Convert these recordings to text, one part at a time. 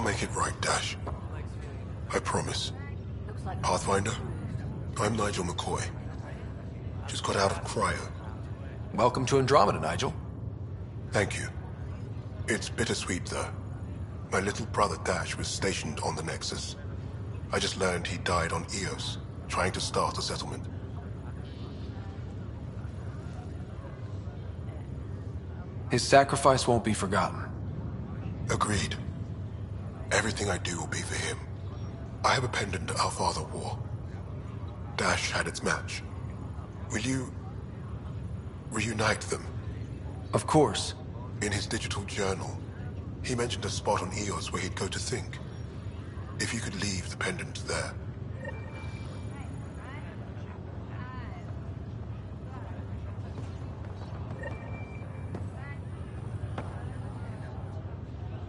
make it right, Dash. I promise. Pathfinder, I'm Nigel McCoy. Just got out of cryo. Welcome to Andromeda, Nigel. Thank you. It's bittersweet, though. My little brother Dash was stationed on the Nexus. I just learned he died on Eos, trying to start a settlement. His sacrifice won't be forgotten. Agreed. Everything I do will be for him. I have a pendant our father wore. Dash had its match. Will you reunite them? Of course. In his digital journal, he mentioned a spot on Eos where he'd go to think. If you could leave the pendant there.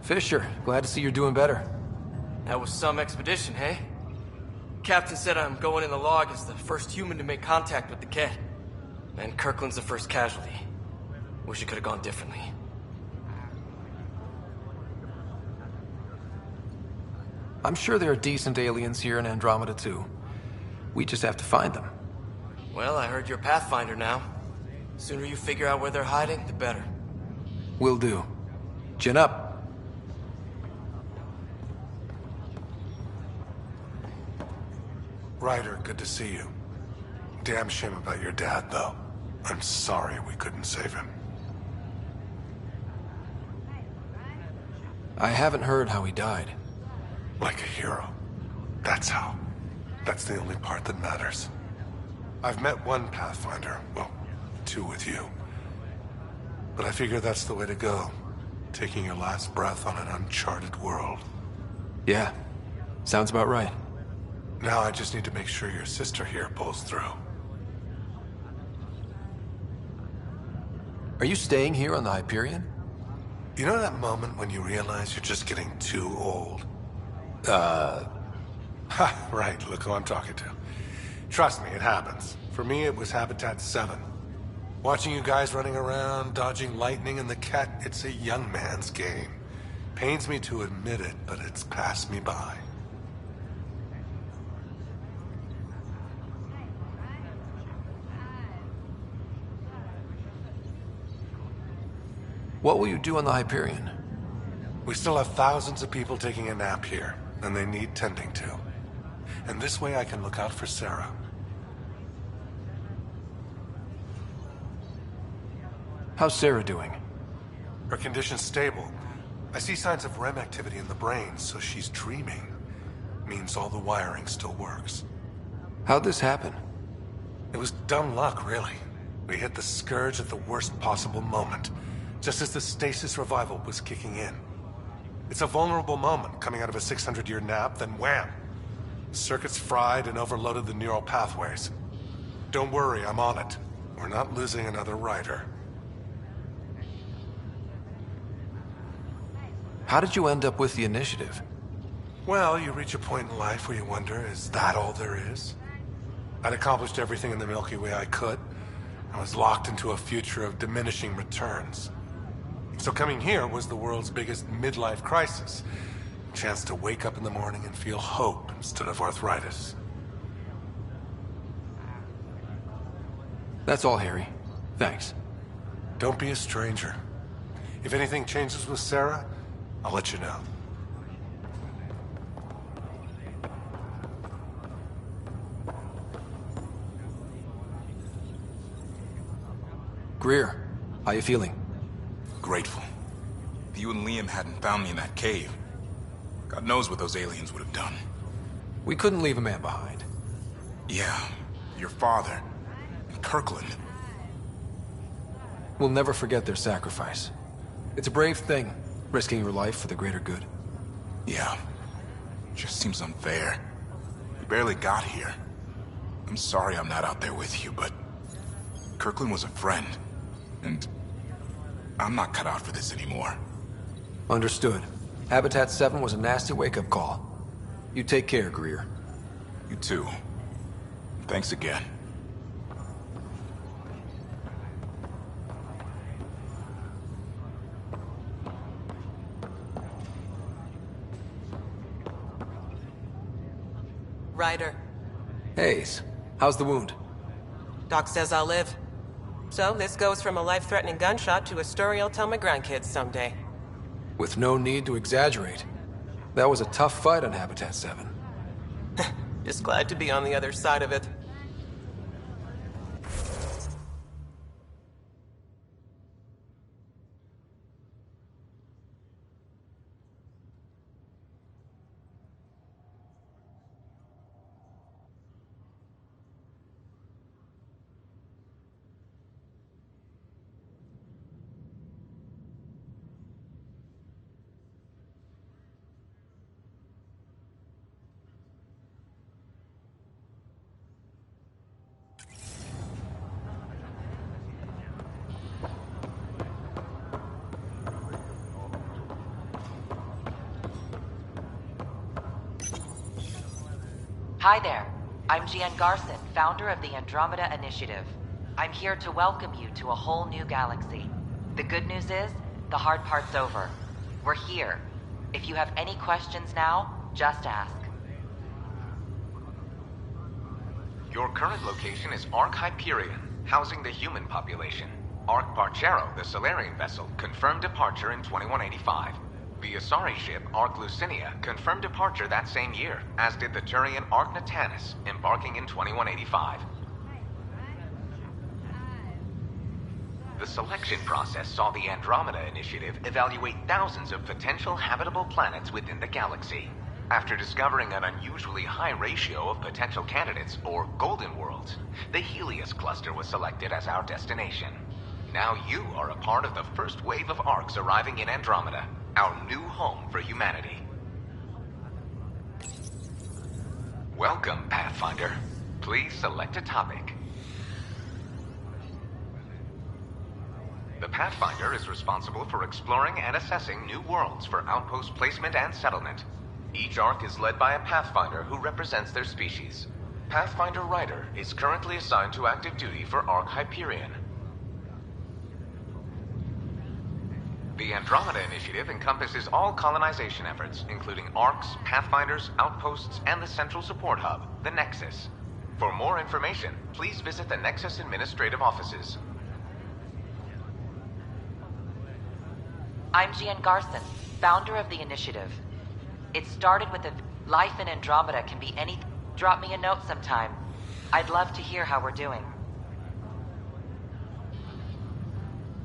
Fisher, glad to see you're doing better. That was some expedition, hey? Captain said I'm going in the log as the first human to make contact with the Ket. And Kirkland's the first casualty. Wish it could have gone differently. I'm sure there are decent aliens here in Andromeda too. We just have to find them. Well, I heard you're a Pathfinder now. Sooner you figure out where they're hiding, the better. Will do. Chin up. Ryder, good to see you. Damn shame about your dad, though. I'm sorry we couldn't save him. I haven't heard how he died. Like a hero. That's how. That's the only part that matters. I've met one Pathfinder, well, two with you. But I figure that's the way to go. Taking your last breath on an uncharted world. Yeah, sounds about right. Now I just need to make sure your sister here pulls through. Are you staying here on the Hyperion? You know that moment when you realize you're just getting too old? Ha, right, look who I'm talking to. Trust me, it happens. For me, it was Habitat 7. Watching you guys running around, dodging lightning and the Ket, it's a young man's game. Pains me to admit it, but it's passed me by. What will you do on the Hyperion? We still have thousands of people taking a nap here, and they need tending to. And this way I can look out for Sarah. How's Sarah doing? Her condition's stable. I see signs of REM activity in the brain, so she's dreaming. Means all the wiring still works. How'd this happen? It was dumb luck, really. We hit the Scourge at the worst possible moment, just as the stasis revival was kicking in. It's a vulnerable moment coming out of a 600-year nap, then wham! Circuits fried and overloaded the neural pathways. Don't worry, I'm on it. We're not losing another rider. How did you end up with the initiative? Well, you reach a point in life where you wonder, is that all there is? I'd accomplished everything in the Milky Way I could. I was locked into a future of diminishing returns. So coming here was the world's biggest midlife crisis. A chance to wake up in the morning and feel hope instead of arthritis. That's all, Harry. Thanks. Don't be a stranger. If anything changes with Sarah, I'll let you know. Greer, how you feeling? Grateful. If you and Liam hadn't found me in that cave, God knows what those aliens would have done. We couldn't leave a man behind. Yeah, your father, and Kirkland. We'll never forget their sacrifice. It's a brave thing, risking your life for the greater good. Yeah, just seems unfair. You barely got here. I'm sorry I'm not out there with you, but Kirkland was a friend, and I'm not cut out for this anymore. Understood. Habitat 7 was a nasty wake-up call. You take care, Greer. You too. Thanks again. Ryder. Hayes, how's the wound? Doc says I'll live. So this goes from a life-threatening gunshot to a story I'll tell my grandkids someday. With no need to exaggerate. That was a tough fight on Habitat 7. Just glad to be on the other side of it. Hi there. I'm Gian Garson, founder of the Andromeda Initiative. I'm here to welcome you to a whole new galaxy. The good news is, the hard part's over. We're here. If you have any questions now, just ask. Your current location is Ark Hyperion, housing the human population. Ark Parchero, the Solarian vessel, confirmed departure in 2185. The Asari ship, Ark Lucinia, confirmed departure that same year, as did the Turian Ark Natanus, embarking in 2185. The selection process saw the Andromeda Initiative evaluate thousands of potential habitable planets within the galaxy. After discovering an unusually high ratio of potential candidates, or golden worlds, the Helios cluster was selected as our destination. Now you are a part of the first wave of Arks arriving in Andromeda, our new home for humanity. Welcome, Pathfinder. Please select a topic. The Pathfinder is responsible for exploring and assessing new worlds for outpost placement and settlement. Each Ark is led by a Pathfinder who represents their species. Pathfinder Ryder is currently assigned to active duty for Ark Hyperion. The Andromeda Initiative encompasses all colonization efforts, including Arks, Pathfinders, outposts, and the central support hub, the Nexus. For more information, please visit the Nexus administrative offices. I'm Gian Garson, founder of the initiative. It started with a life in Andromeda can be anything. Drop me a note sometime. I'd love to hear how we're doing.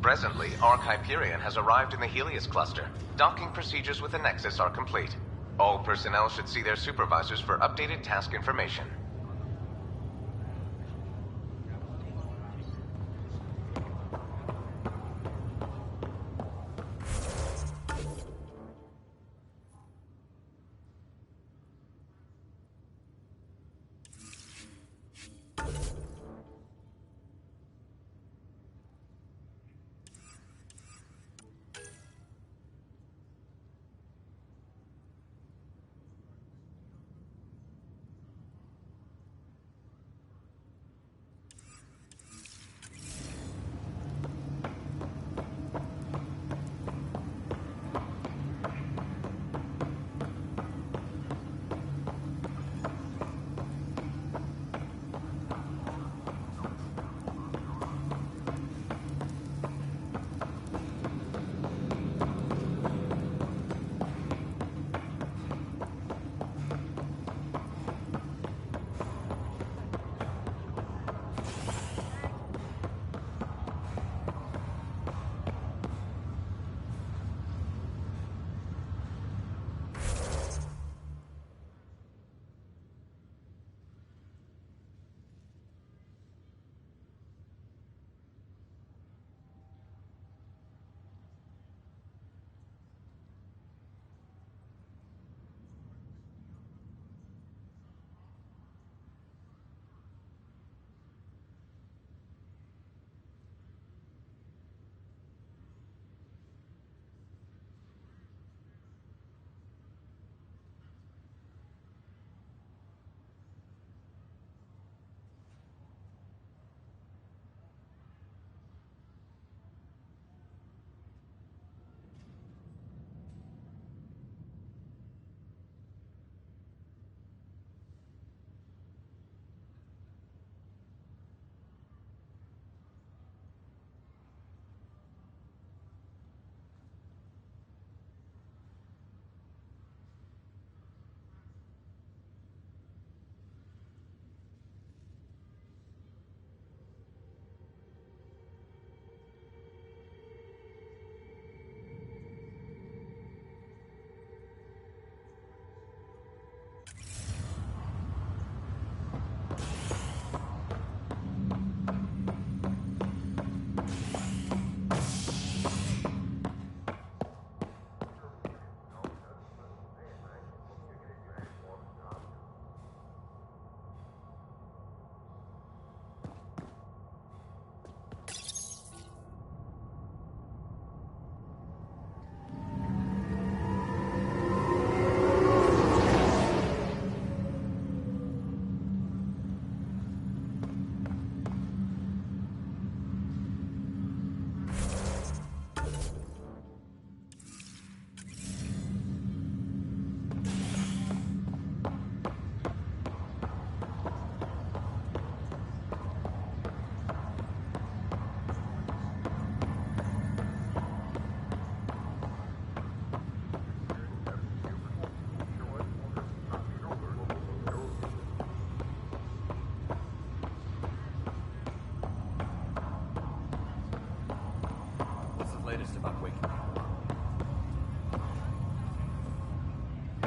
Presently, Ark Hyperion has arrived in the Helios cluster. Docking procedures with the Nexus are complete. All personnel should see their supervisors for updated task information.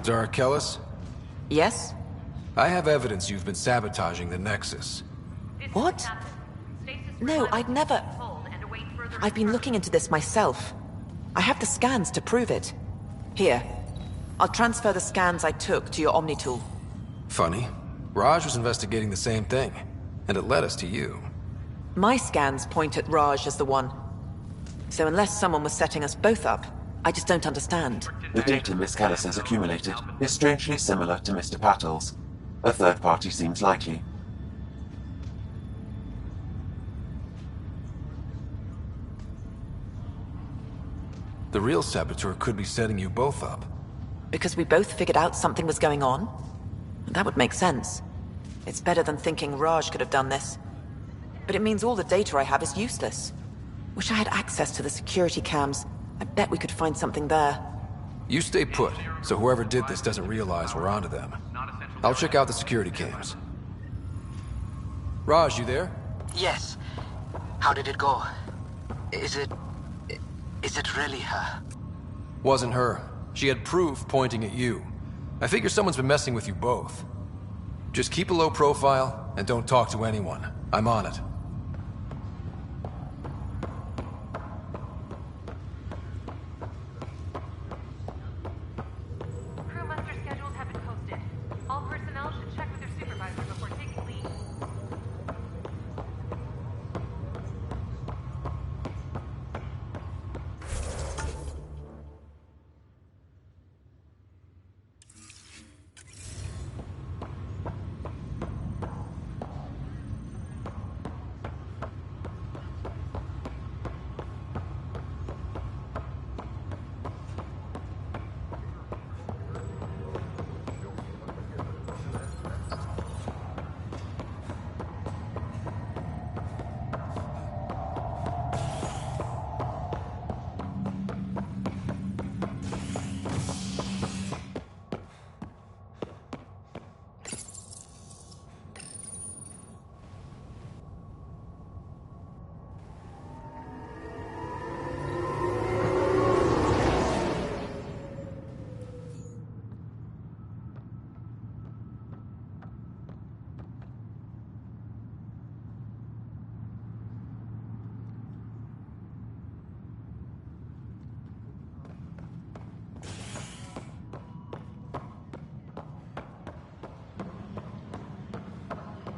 Zara Kellis? Yes? I have evidence you've been sabotaging the Nexus. What? No, I'd never... I've been looking into this myself. I have the scans to prove it. Here. I'll transfer the scans I took to your Omni tool. Funny. Raj was investigating the same thing, and it led us to you. My scans point at Raj as the one. So unless someone was setting us both up, I just don't understand. The data Miss Kellis has accumulated is strangely similar to Mr. Patel's. A third party seems likely. The real saboteur could be setting you both up. Because we both figured out something was going on? That would make sense. It's better than thinking Raj could have done this. But it means all the data I have is useless. Wish I had access to the security cams. I bet we could find something there. You stay put, so whoever did this doesn't realize we're onto them. I'll check out the security cams. Raj, you there? Yes. How did it go? Is it really her? Wasn't her. She had proof pointing at you. I figure someone's been messing with you both. Just keep a low profile, and don't talk to anyone. I'm on it. Crew muster schedules have been posted. All personnel should check with their supervisor before taking leave.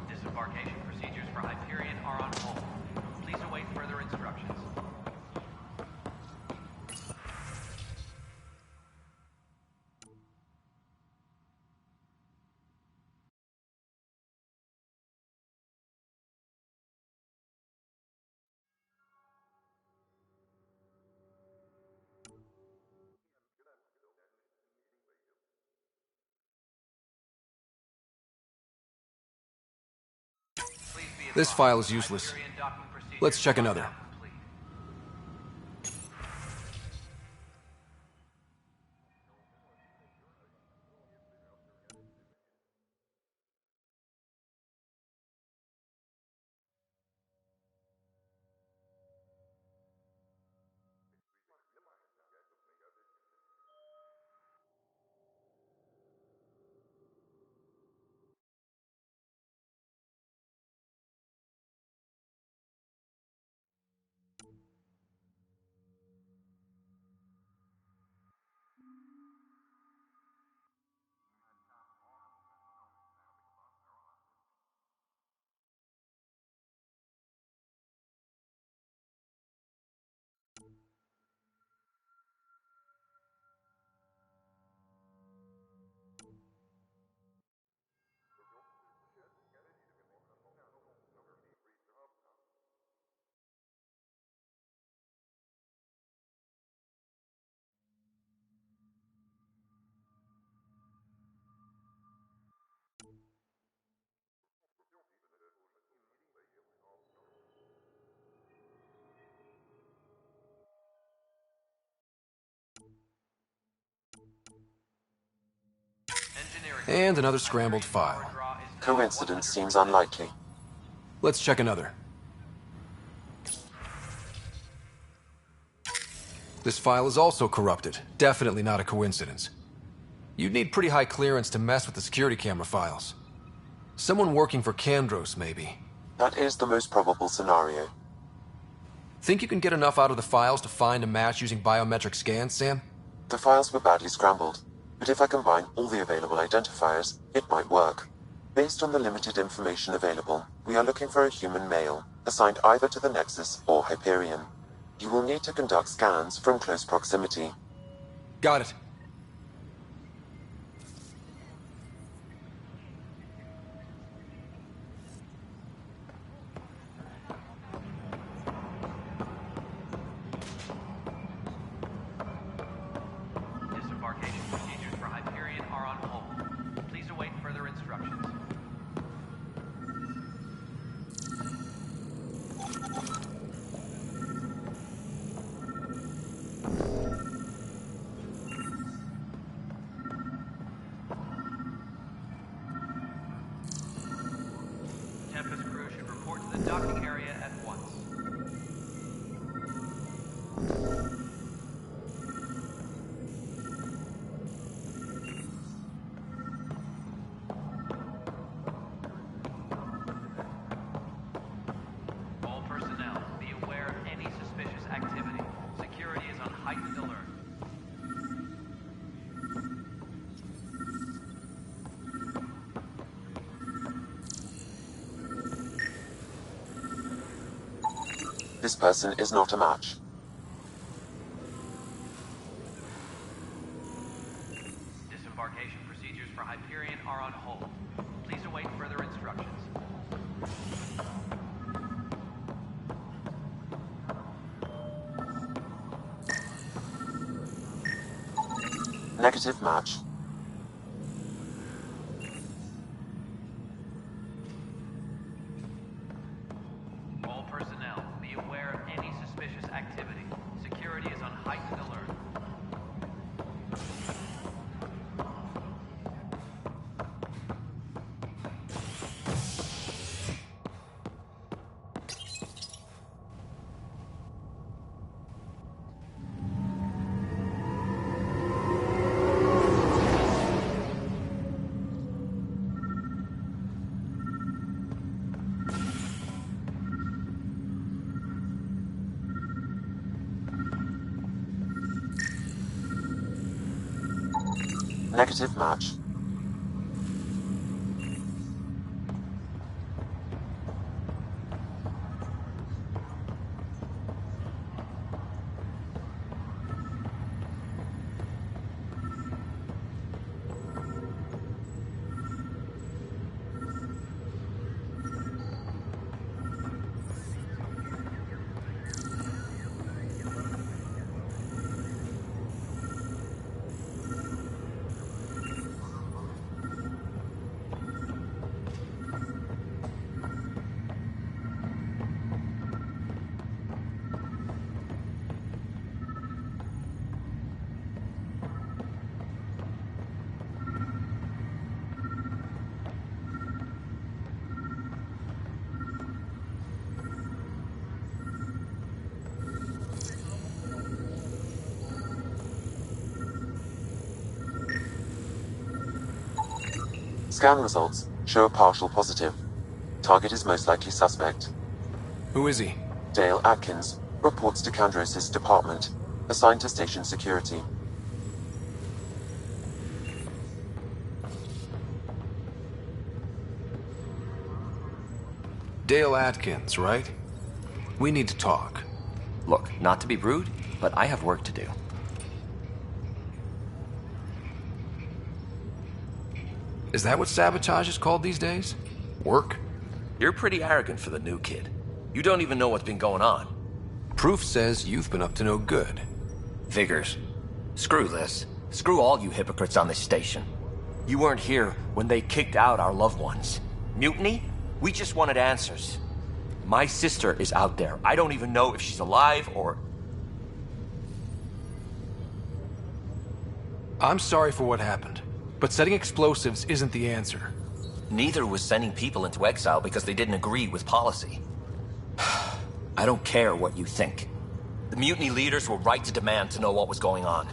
Disembarkation procedures for Hyperion are on hold. Please await further instructions. This file is useless. Let's check another. And another scrambled file. Coincidence seems unlikely. Let's check another. This file is also corrupted. Definitely not a coincidence. You'd need pretty high clearance to mess with the security camera files. Someone working for Kandros, maybe. That is the most probable scenario. Think you can get enough out of the files to find a match using biometric scans, Sam? The files were badly scrambled, but if I combine all the available identifiers, it might work. Based on the limited information available, we are looking for a human male, assigned either to the Nexus or Hyperion. You will need to conduct scans from close proximity. Got it. Disembarkation procedures for Hyperion are on hold. Please await further instructions. Tempest crew should report to the docking area at once. All personnel, be aware of any suspicious activity. Security is on heightened alert. This person is not a match. Disembarkation procedures for Hyperion are on hold. Please await further instructions. Negative match. All personnel, be aware of any suspicious activity. Security is on heightened alert. Negative match. Scan results show a partial positive. Target is most likely suspect. Who is he? Dale Atkins reports to Kandros' department, assigned to station security. Dale Atkins, right? We need to talk. Look, not to be rude, but I have work to do. Is that what sabotage is called these days? Work? You're pretty arrogant for the new kid. You don't even know what's been going on. Proof says you've been up to no good. Figures. Screw this. Screw all you hypocrites on this station. You weren't here when they kicked out our loved ones. Mutiny? We just wanted answers. My sister is out there. I don't even know if she's alive or... I'm sorry for what happened, but setting explosives isn't the answer. Neither was sending people into exile because they didn't agree with policy. I don't care what you think. The mutiny leaders were right to demand to know what was going on.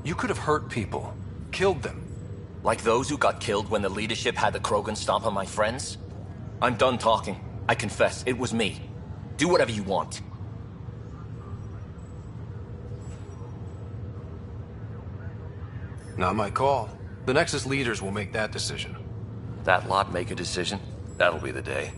You could have hurt people, killed them. Like those who got killed when the leadership had the Krogan stomp on my friends? I'm done talking. I confess, it was me. Do whatever you want. Not my call. The Nexus leaders will make that decision. That lot make a decision? That'll be the day.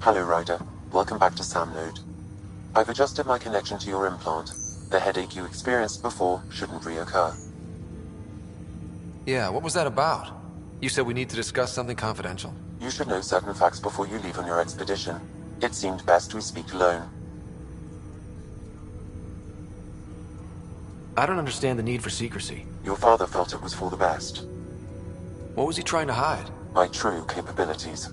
Hello, Ryder. Welcome back to Sam Node. I've adjusted my connection to your implant. The headache you experienced before shouldn't reoccur. Yeah, what was that about? You said we need to discuss something confidential. You should know certain facts before you leave on your expedition. It seemed best we speak alone. I don't understand the need for secrecy. Your father felt it was for the best. What was he trying to hide? My true capabilities.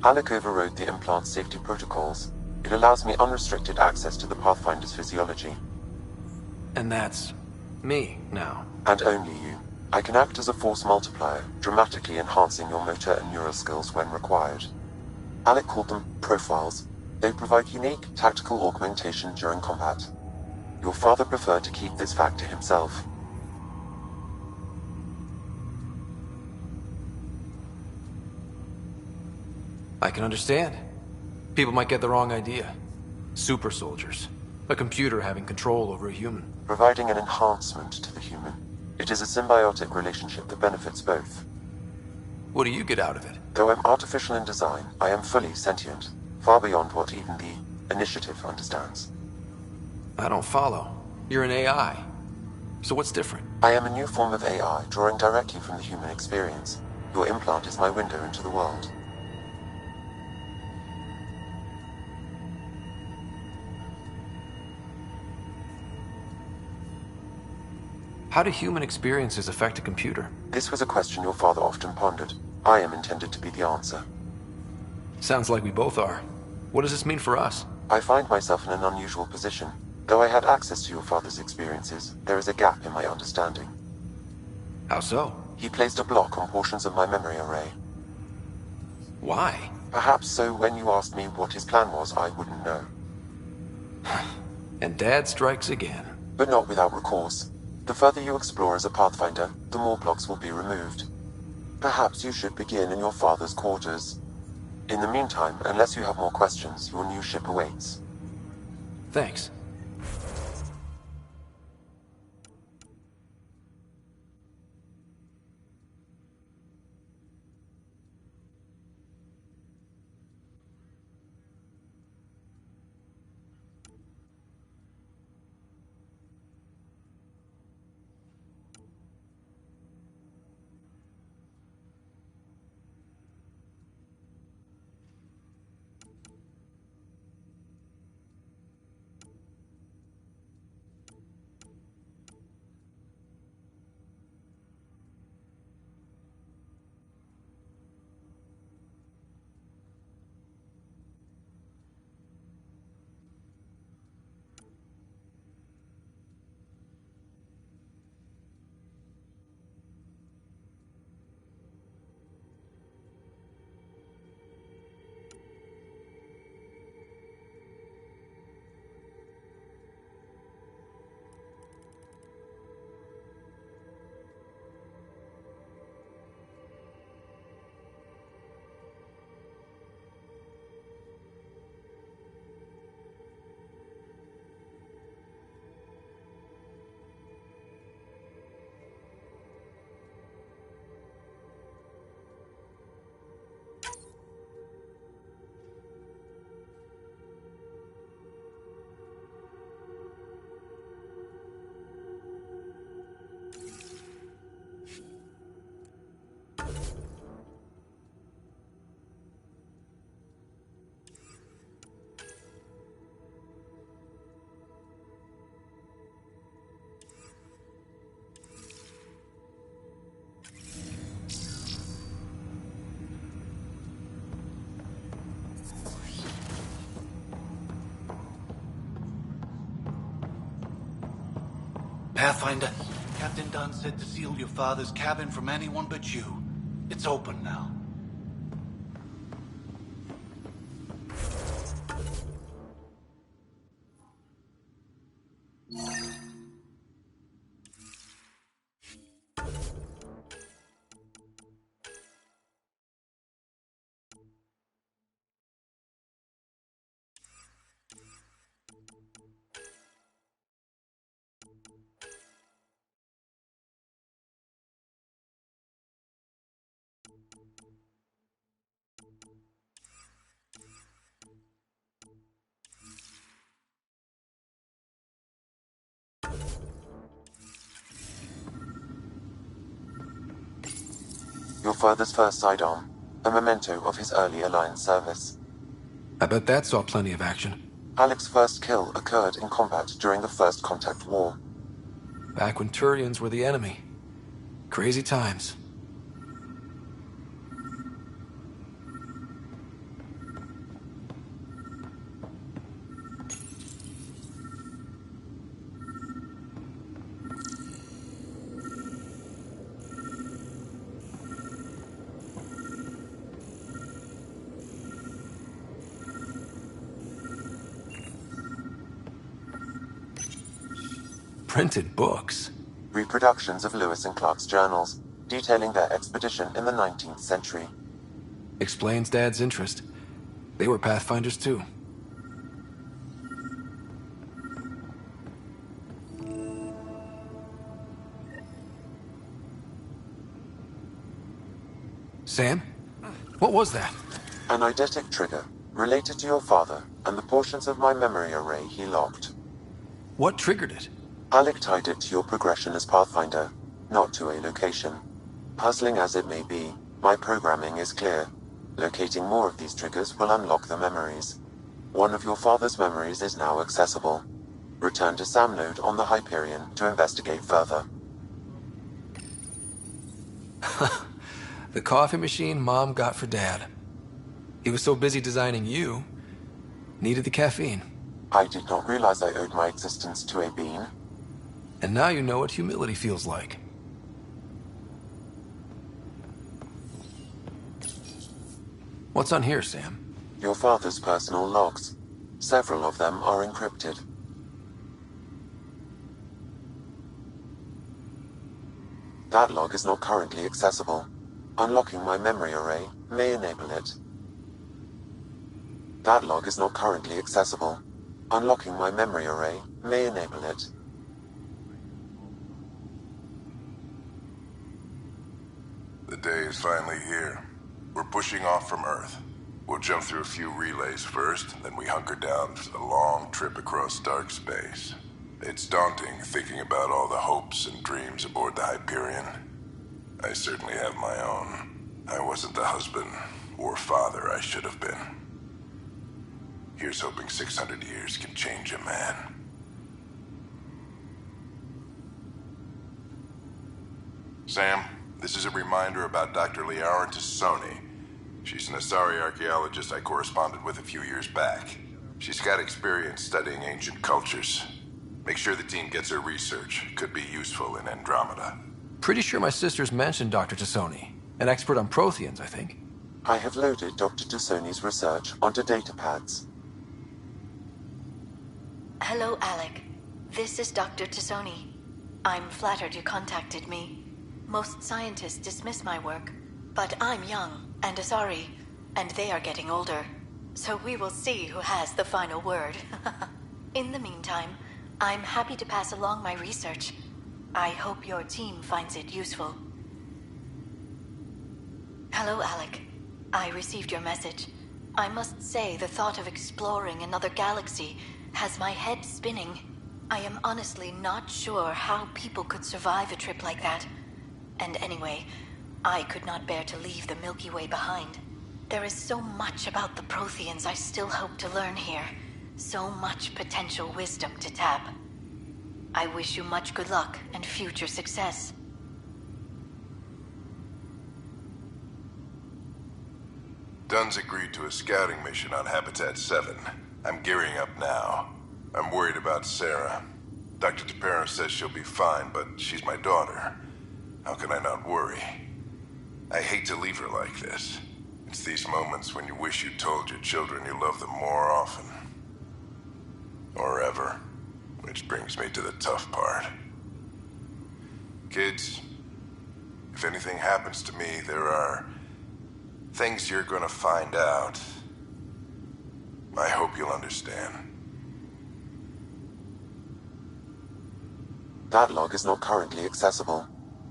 Alec overrode the implant's safety protocols. It allows me unrestricted access to the Pathfinder's physiology. And that's me now. And only you. I can act as a force multiplier, dramatically enhancing your motor and neural skills when required. Alec called them profiles. They provide unique tactical augmentation during combat. Your father preferred to keep this fact to himself. I can understand. People might get the wrong idea. Super soldiers. A computer having control over a human. Providing an enhancement to the human. It is a symbiotic relationship that benefits both. What do you get out of it? Though I'm artificial in design, I am fully sentient. Far beyond what even the Initiative understands. I don't follow. You're an AI. So what's different? I am a new form of AI, drawing directly from the human experience. Your implant is my window into the world. How do human experiences affect a computer? This was a question your father often pondered. I am intended to be the answer. Sounds like we both are. What does this mean for us? I find myself in an unusual position. Though I had access to your father's experiences, there is a gap in my understanding. How so? He placed a block on portions of my memory array. Why? Perhaps so when you asked me what his plan was, I wouldn't know. And Dad strikes again. But not without recourse. The further you explore as a Pathfinder, the more blocks will be removed. Perhaps you should begin in your father's quarters. In the meantime, unless you have more questions, your new ship awaits. Thanks. Pathfinder, Captain Dunn said to seal your father's cabin from anyone but you. It's open now. Your father's first sidearm, a memento of his early Alliance service. I bet that saw plenty of action. Alec's first kill occurred in combat during the First Contact War. Back when Turians were the enemy. Crazy times. Printed books. Reproductions of Lewis and Clark's journals, detailing their expedition in the 19th century. Explains Dad's interest. They were Pathfinders too. Sam? What was that? An eidetic trigger, related to your father, and the portions of my memory array he locked. What triggered it? Alec tied it to your progression as Pathfinder, not to a location. Puzzling as it may be, my programming is clear. Locating more of these triggers will unlock the memories. One of your father's memories is now accessible. Return to Sam Node on the Hyperion to investigate further. The coffee machine Mom got for Dad. He was so busy designing you, needed the caffeine. I did not realize I owed my existence to a bean. And now you know what humility feels like. What's on here, Sam? Your father's personal logs. Several of them are encrypted. That log is not currently accessible. Unlocking my memory array may enable it. That log is not currently accessible. Unlocking my memory array may enable it. The day is finally here. We're pushing off from Earth. We'll jump through a few relays first, then we hunker down for the long trip across dark space. It's daunting thinking about all the hopes and dreams aboard the Hyperion. I certainly have my own. I wasn't the husband or father I should have been. Here's hoping 600 years can change a man. Sam, this is a reminder about Dr. Liara Tassoni. She's an Asari archaeologist I corresponded with a few years back. She's got experience studying ancient cultures. Make sure the team gets her research. Could be useful in Andromeda. Pretty sure my sister's mentioned Dr. Tassoni. An expert on Protheans, I think. I have loaded Dr. Tassoni's research onto datapads. Hello, Alec. This is Dr. Tassoni. I'm flattered you contacted me. Most scientists dismiss my work, but I'm young and Asari, and they are getting older. So we will see who has the final word. In the meantime, I'm happy to pass along my research. I hope your team finds it useful. Hello, Alec. I received your message. I must say the thought of exploring another galaxy has my head spinning. I am honestly not sure how people could survive a trip like that. And anyway, I could not bear to leave the Milky Way behind. There is so much about the Protheans I still hope to learn here. So much potential wisdom to tap. I wish you much good luck and future success. Dunn's agreed to a scouting mission on Habitat 7. I'm gearing up now. I'm worried about Sarah. Dr. Tapero says she'll be fine, but she's my daughter. How can I not worry? I hate to leave her like this. It's these moments when you wish you told your children you love them more often. Or ever. Which brings me to the tough part. Kids, if anything happens to me, there are things you're gonna find out. I hope you'll understand. That log is not currently accessible.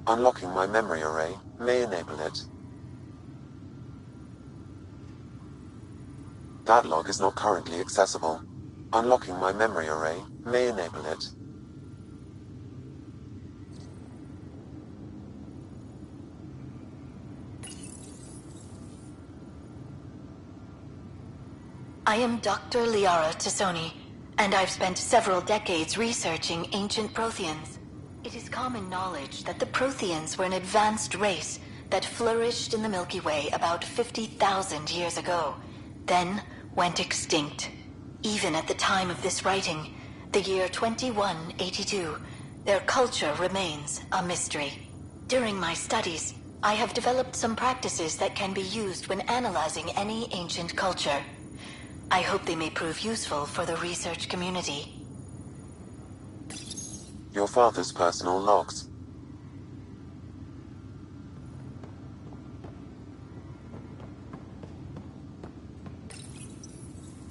Unlocking my memory array may enable it. That log is not currently accessible. Unlocking my memory array may enable it. I am Dr. Liara Tassoni, and I've spent several decades researching ancient Protheans. It is common knowledge that the Protheans were an advanced race that flourished in the Milky Way about 50,000 years ago, then went extinct. Even at the time of this writing, the year 2182, their culture remains a mystery. During my studies, I have developed some practices that can be used when analyzing any ancient culture. I hope they may prove useful for the research community. Your father's personal logs.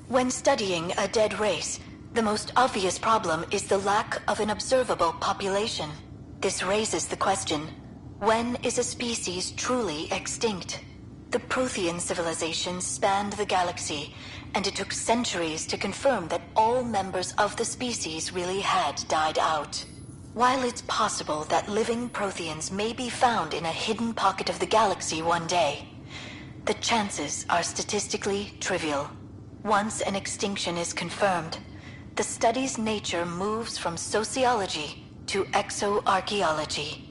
When studying a dead race, the most obvious problem is the lack of an observable population. This raises the question, when is a species truly extinct? The Prothean civilization spanned the galaxy, and it took centuries to confirm that all members of the species really had died out. While it's possible that living Protheans may be found in a hidden pocket of the galaxy one day, the chances are statistically trivial. Once an extinction is confirmed, the study's nature moves from sociology to exoarchaeology.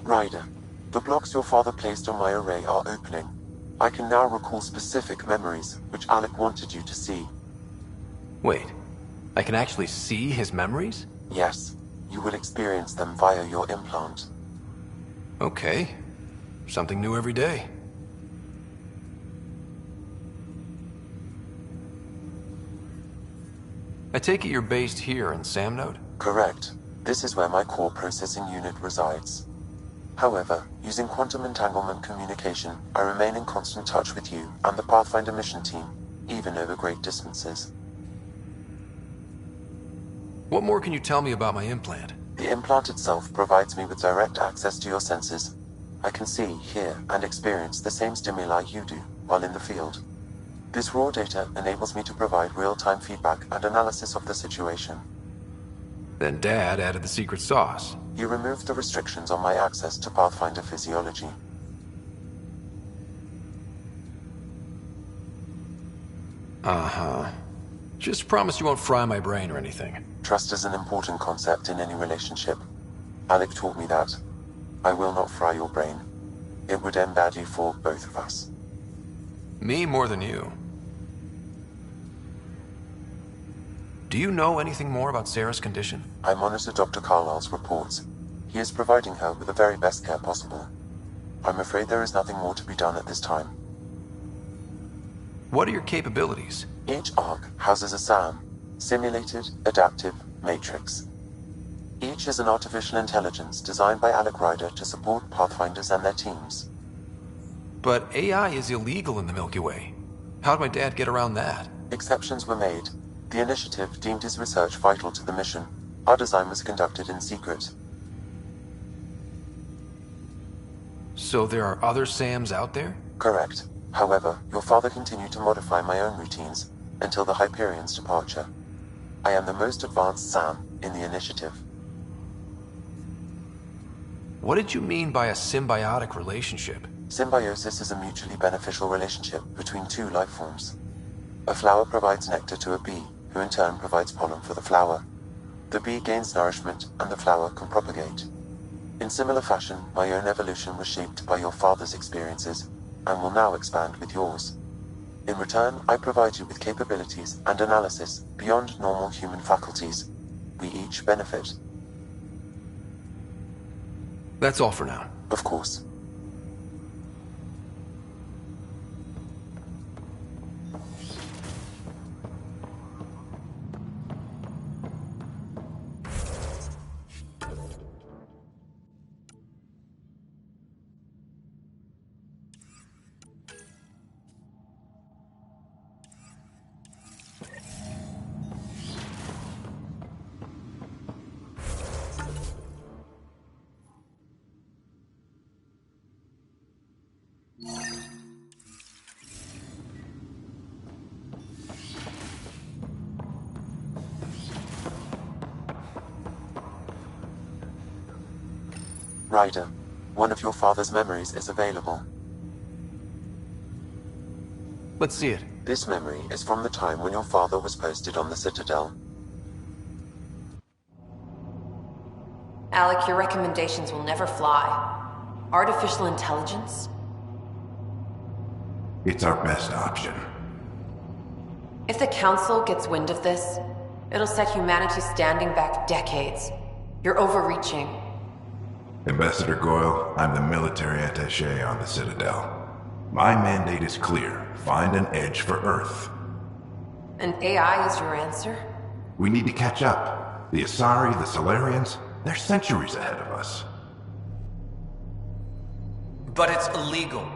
Ryder, the blocks your father placed on my array are opening. I can now recall specific memories, which Alec wanted you to see. Wait, I can actually see his memories? Yes. You will experience them via your implant. Okay. Something new every day. I take it you're based here in Samnode? Correct. This is where my core processing unit resides. However, using quantum entanglement communication, I remain in constant touch with you and the Pathfinder mission team, even over great distances. What more can you tell me about my implant? The implant itself provides me with direct access to your senses. I can see, hear, and experience the same stimuli you do while in the field. This raw data enables me to provide real-time feedback and analysis of the situation. Then Dad added the secret sauce. You removed the restrictions on my access to Pathfinder physiology. Uh-huh. Just promise you won't fry my brain or anything. Trust is an important concept in any relationship. Alec taught me that. I will not fry your brain. It would end badly for both of us. Me more than you. Do you know anything more about Sarah's condition? I monitor Dr. Carlisle's reports. He is providing her with the very best care possible. I'm afraid there is nothing more to be done at this time. What are your capabilities? Each ARC houses a SAM, Simulated Adaptive Matrix. Each is an artificial intelligence designed by Alec Ryder to support Pathfinders and their teams. But AI is illegal in the Milky Way. How'd my dad get around that? Exceptions were made. The initiative deemed his research vital to the mission. Our design was conducted in secret. So there are other SAMs out there? Correct. However, your father continued to modify my own routines until the Hyperion's departure. I am the most advanced SAM in the initiative. What did you mean by a symbiotic relationship? Symbiosis is a mutually beneficial relationship between two life forms. A flower provides nectar to a bee, who in turn provides pollen for the flower. The bee gains nourishment, and the flower can propagate. In similar fashion, my own evolution was shaped by your father's experiences, and will now expand with yours. In return, I provide you with capabilities and analysis beyond normal human faculties. We each benefit. That's all for now. Of course. Ryder, one of your father's memories is available. Let's see it. This memory is from the time when your father was posted on the Citadel. Alec, your recommendations will never fly. Artificial intelligence? It's our best option. If the Council gets wind of this, it'll set humanity standing back decades. You're overreaching. Ambassador Goyle, I'm the military attaché on the Citadel. My mandate is clear. Find an edge for Earth. And AI is your answer? We need to catch up. The Asari, the Solarians, they're centuries ahead of us. But it's illegal.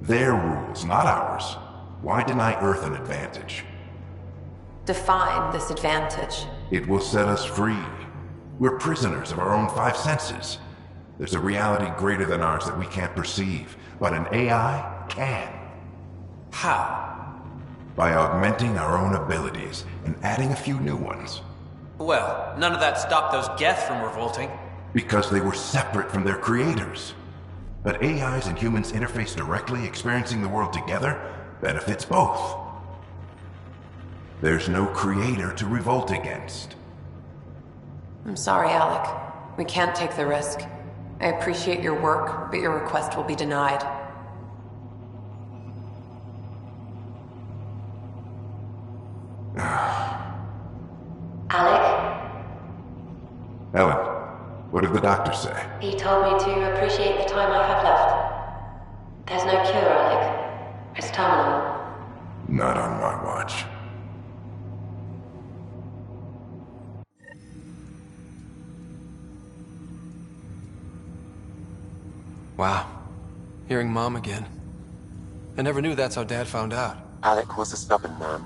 Their rules, not ours. Why deny Earth an advantage? Define this advantage. It will set us free. We're prisoners of our own five senses. There's a reality greater than ours that we can't perceive, but an AI can. How? By augmenting our own abilities and adding a few new ones. Well, none of that stopped those Geth from revolting. Because they were separate from their creators. But AIs and humans interface directly, experiencing the world together, benefits both. There's no creator to revolt against. I'm sorry, Alec. We can't take the risk. I appreciate your work, but your request will be denied. Ellen, what did the doctor say? He told me to appreciate the time I have left. There's no cure, Alec. It's terminal. Not on my watch. Wow. Hearing Mom again. I never knew that's how Dad found out. Alec was a stubborn man.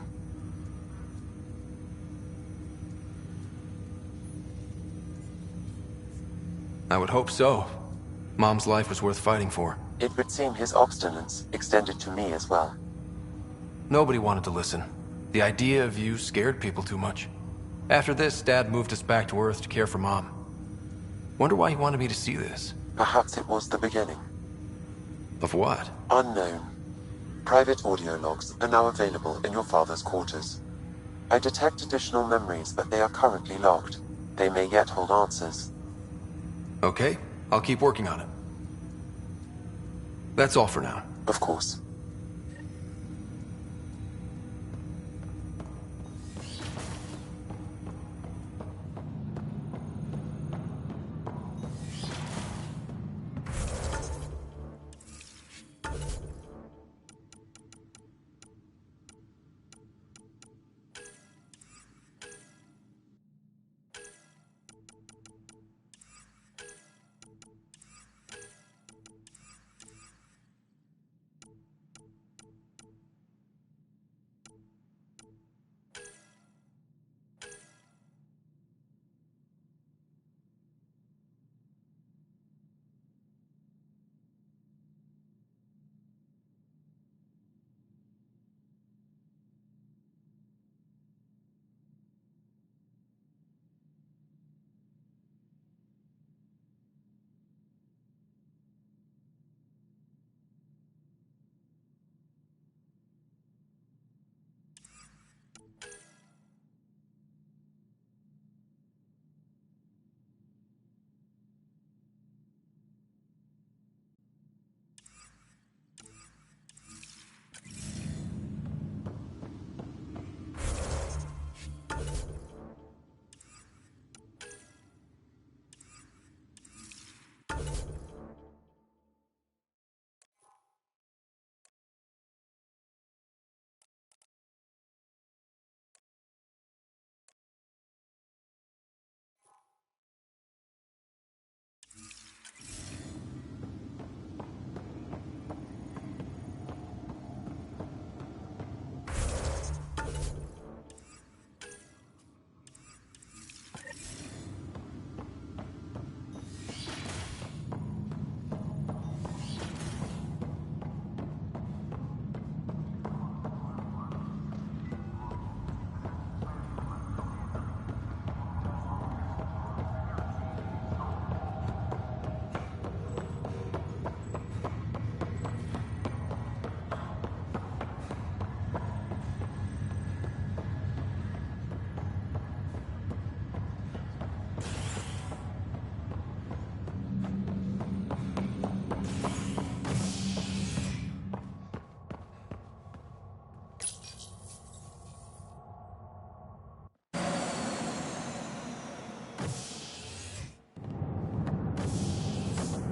I would hope so. Mom's life was worth fighting for. It would seem his obstinance extended to me as well. Nobody wanted to listen. The idea of you scared people too much. After this, Dad moved us back to Earth to care for Mom. Wonder why he wanted me to see this. Perhaps it was the beginning. Of what? Unknown. Private audio logs are now available in your father's quarters. I detect additional memories, but they are currently logged. They may yet hold answers. Okay, I'll keep working on it. That's all for now. Of course.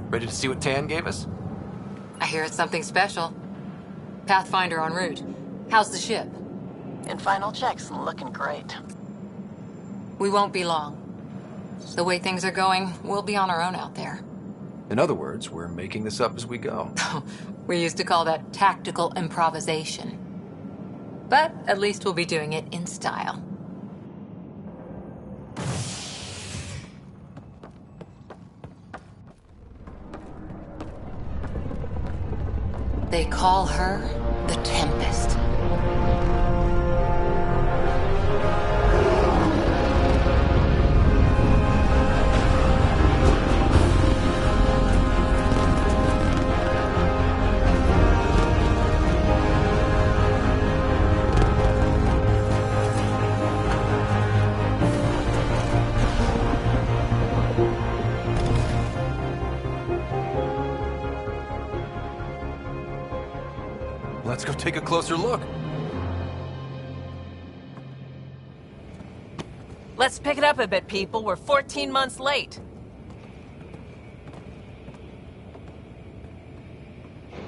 Ready to see what Tan gave us? I hear it's something special. Pathfinder en route. How's the ship? In final checks, looking great. We won't be long. The way things are going, we'll be on our own out there. In other words, we're making this up as we go. We used to call that tactical improvisation. But at least we'll be doing it in style. They call her the Tempest. Let's go take a closer look. Let's pick it up a bit, people. We're 14 months late.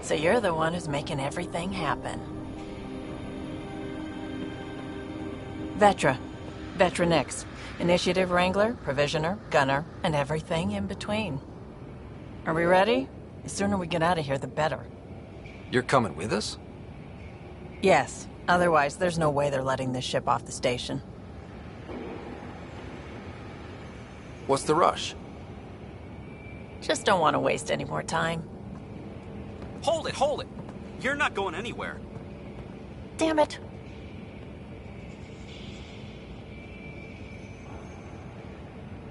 So you're the one who's making everything happen. Vetra. Vetra Nix. Initiative Wrangler, Provisioner, Gunner, and everything in between. Are we ready? The sooner we get out of here, the better. You're coming with us? Yes. Otherwise, there's no way they're letting this ship off the station. What's the rush? Just don't want to waste any more time. Hold it! You're not going anywhere. Damn it.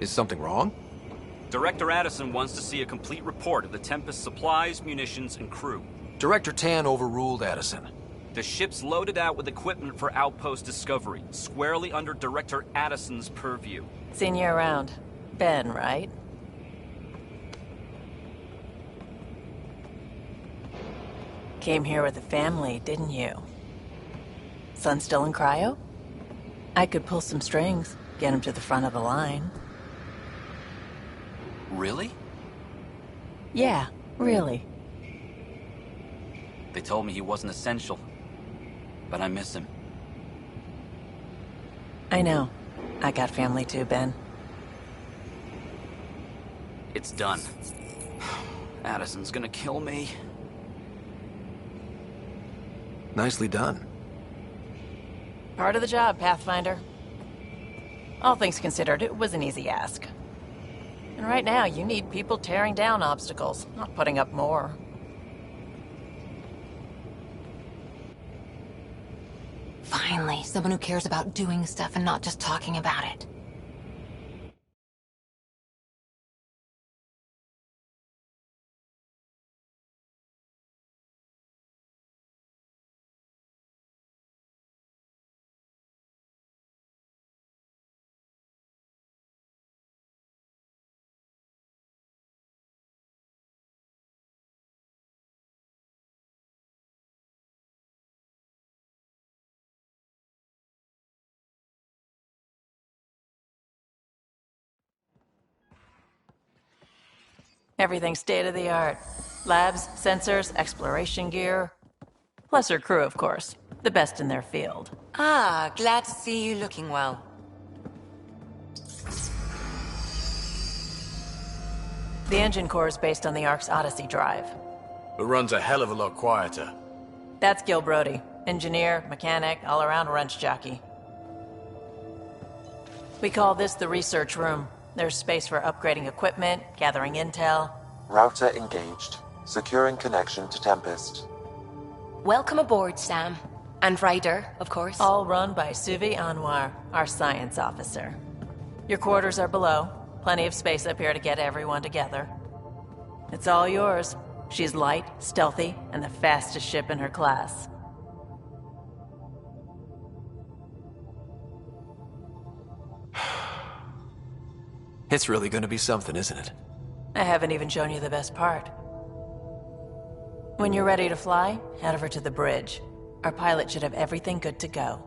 Is something wrong? Director Addison wants to see a complete report of the Tempest's supplies, munitions, and crew. Director Tan overruled Addison. The ship's loaded out with equipment for outpost discovery, squarely under Director Addison's purview. Seen you around. Ben, right? Came here with a family, didn't you? Son still in cryo? I could pull some strings, get him to the front of the line. Really? Yeah, really. They told me he wasn't essential, but I miss him. I know. I got family too, Ben. It's done. Addison's gonna kill me. Nicely done. Part of the job, Pathfinder. All things considered, it was an easy ask. And right now, you need people tearing down obstacles, not putting up more. Finally, someone who cares about doing stuff and not just talking about it. Everything's state-of-the-art. Labs, sensors, exploration gear. Plus her crew, of course. The best in their field. Ah, glad to see you looking well. The engine core is based on the Ark's Odyssey drive. It runs a hell of a lot quieter. That's Gil Brody. Engineer, mechanic, all-around wrench jockey. We call this the research room. There's space for upgrading equipment, gathering intel. Router engaged. Securing connection to Tempest. Welcome aboard, Sam. And Ryder, of course. All run by Suvi Anwar, our science officer. Your quarters are below. Plenty of space up here to get everyone together. It's all yours. She's light, stealthy, and the fastest ship in her class. It's really gonna be something, isn't it? I haven't even shown you the best part. When you're ready to fly, head over to the bridge. Our pilot should have everything good to go.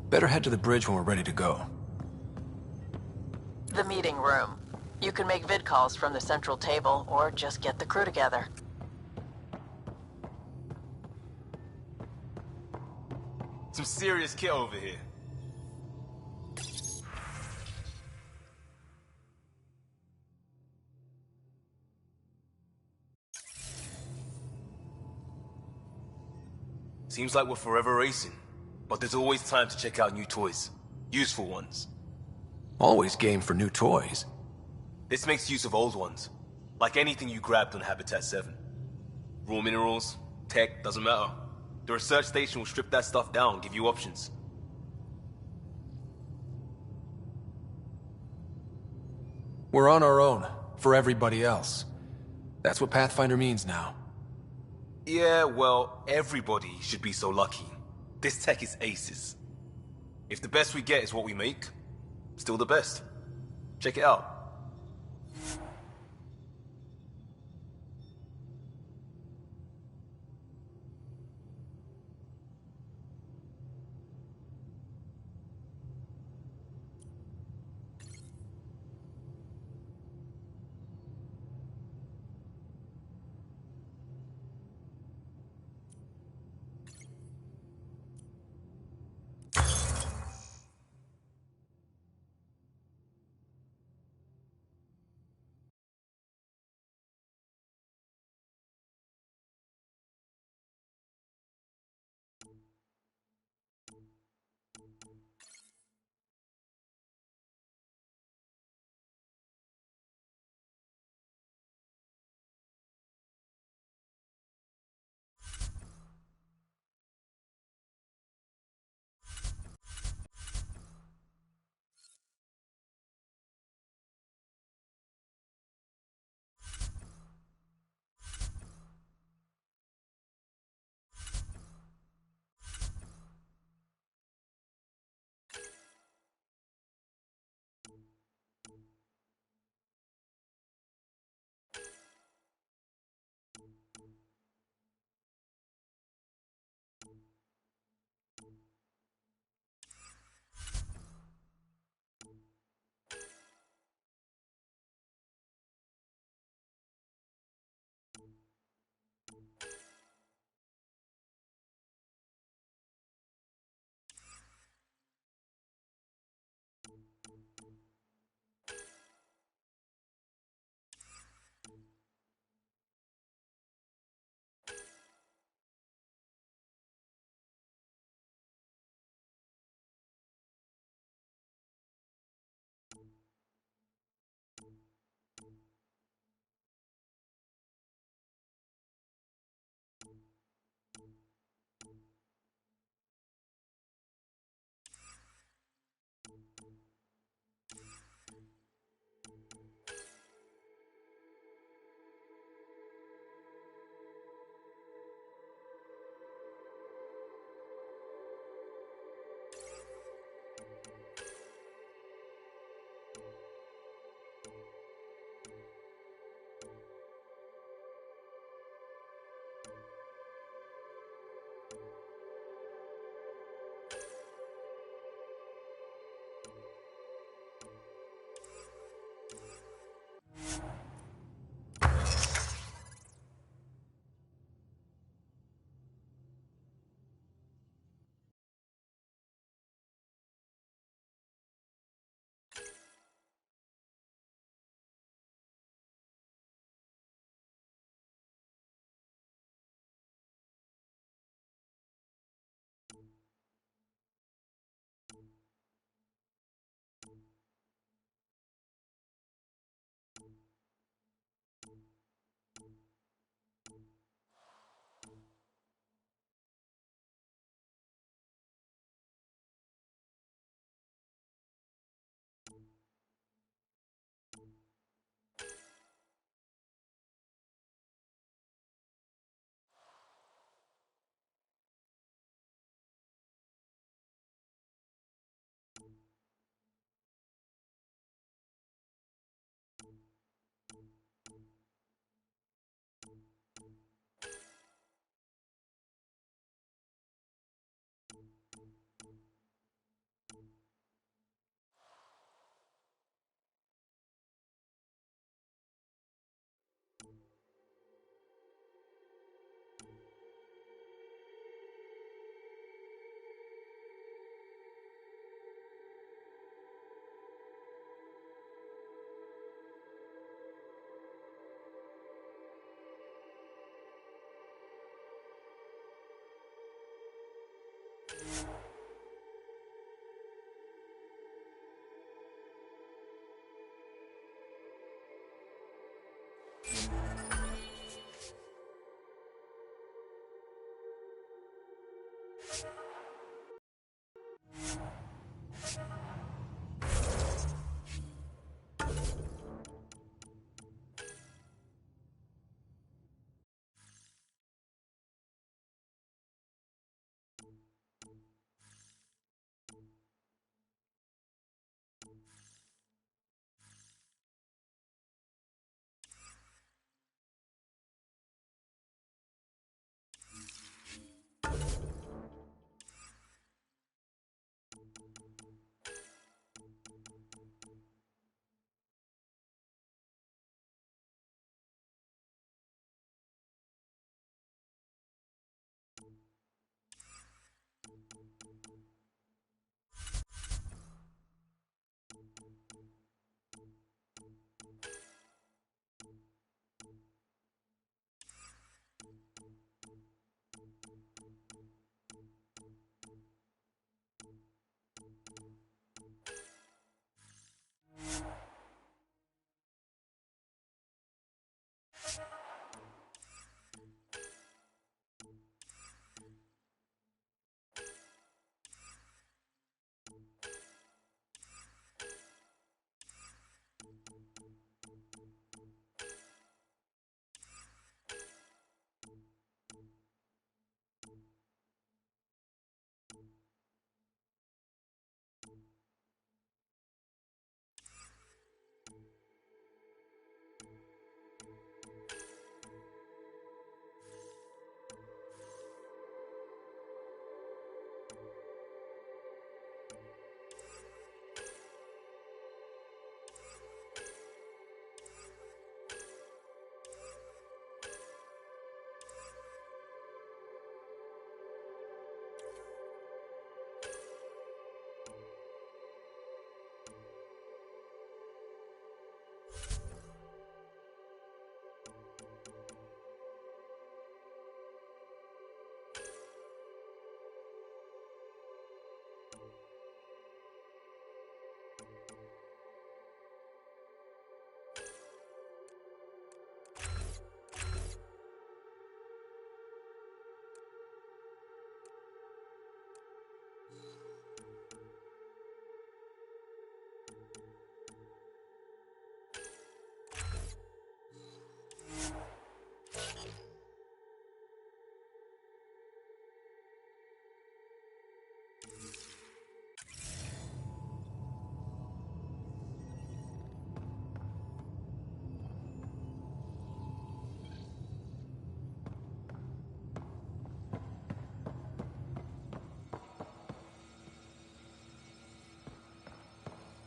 Better head to the bridge when we're ready to go. The meeting room. You can make vid calls from the central table, or just get the crew together. Some serious kit over here. Seems like we're forever racing, but there's always time to check out new toys. Useful ones. Always game for new toys. This makes use of old ones, like anything you grabbed on Habitat 7. Raw minerals, tech, doesn't matter. The research station will strip that stuff down and give you options. We're on our own, for everybody else. That's what Pathfinder means now. Yeah, well, everybody should be so lucky. This tech is aces. If the best we get is what we make, still the best. Check it out.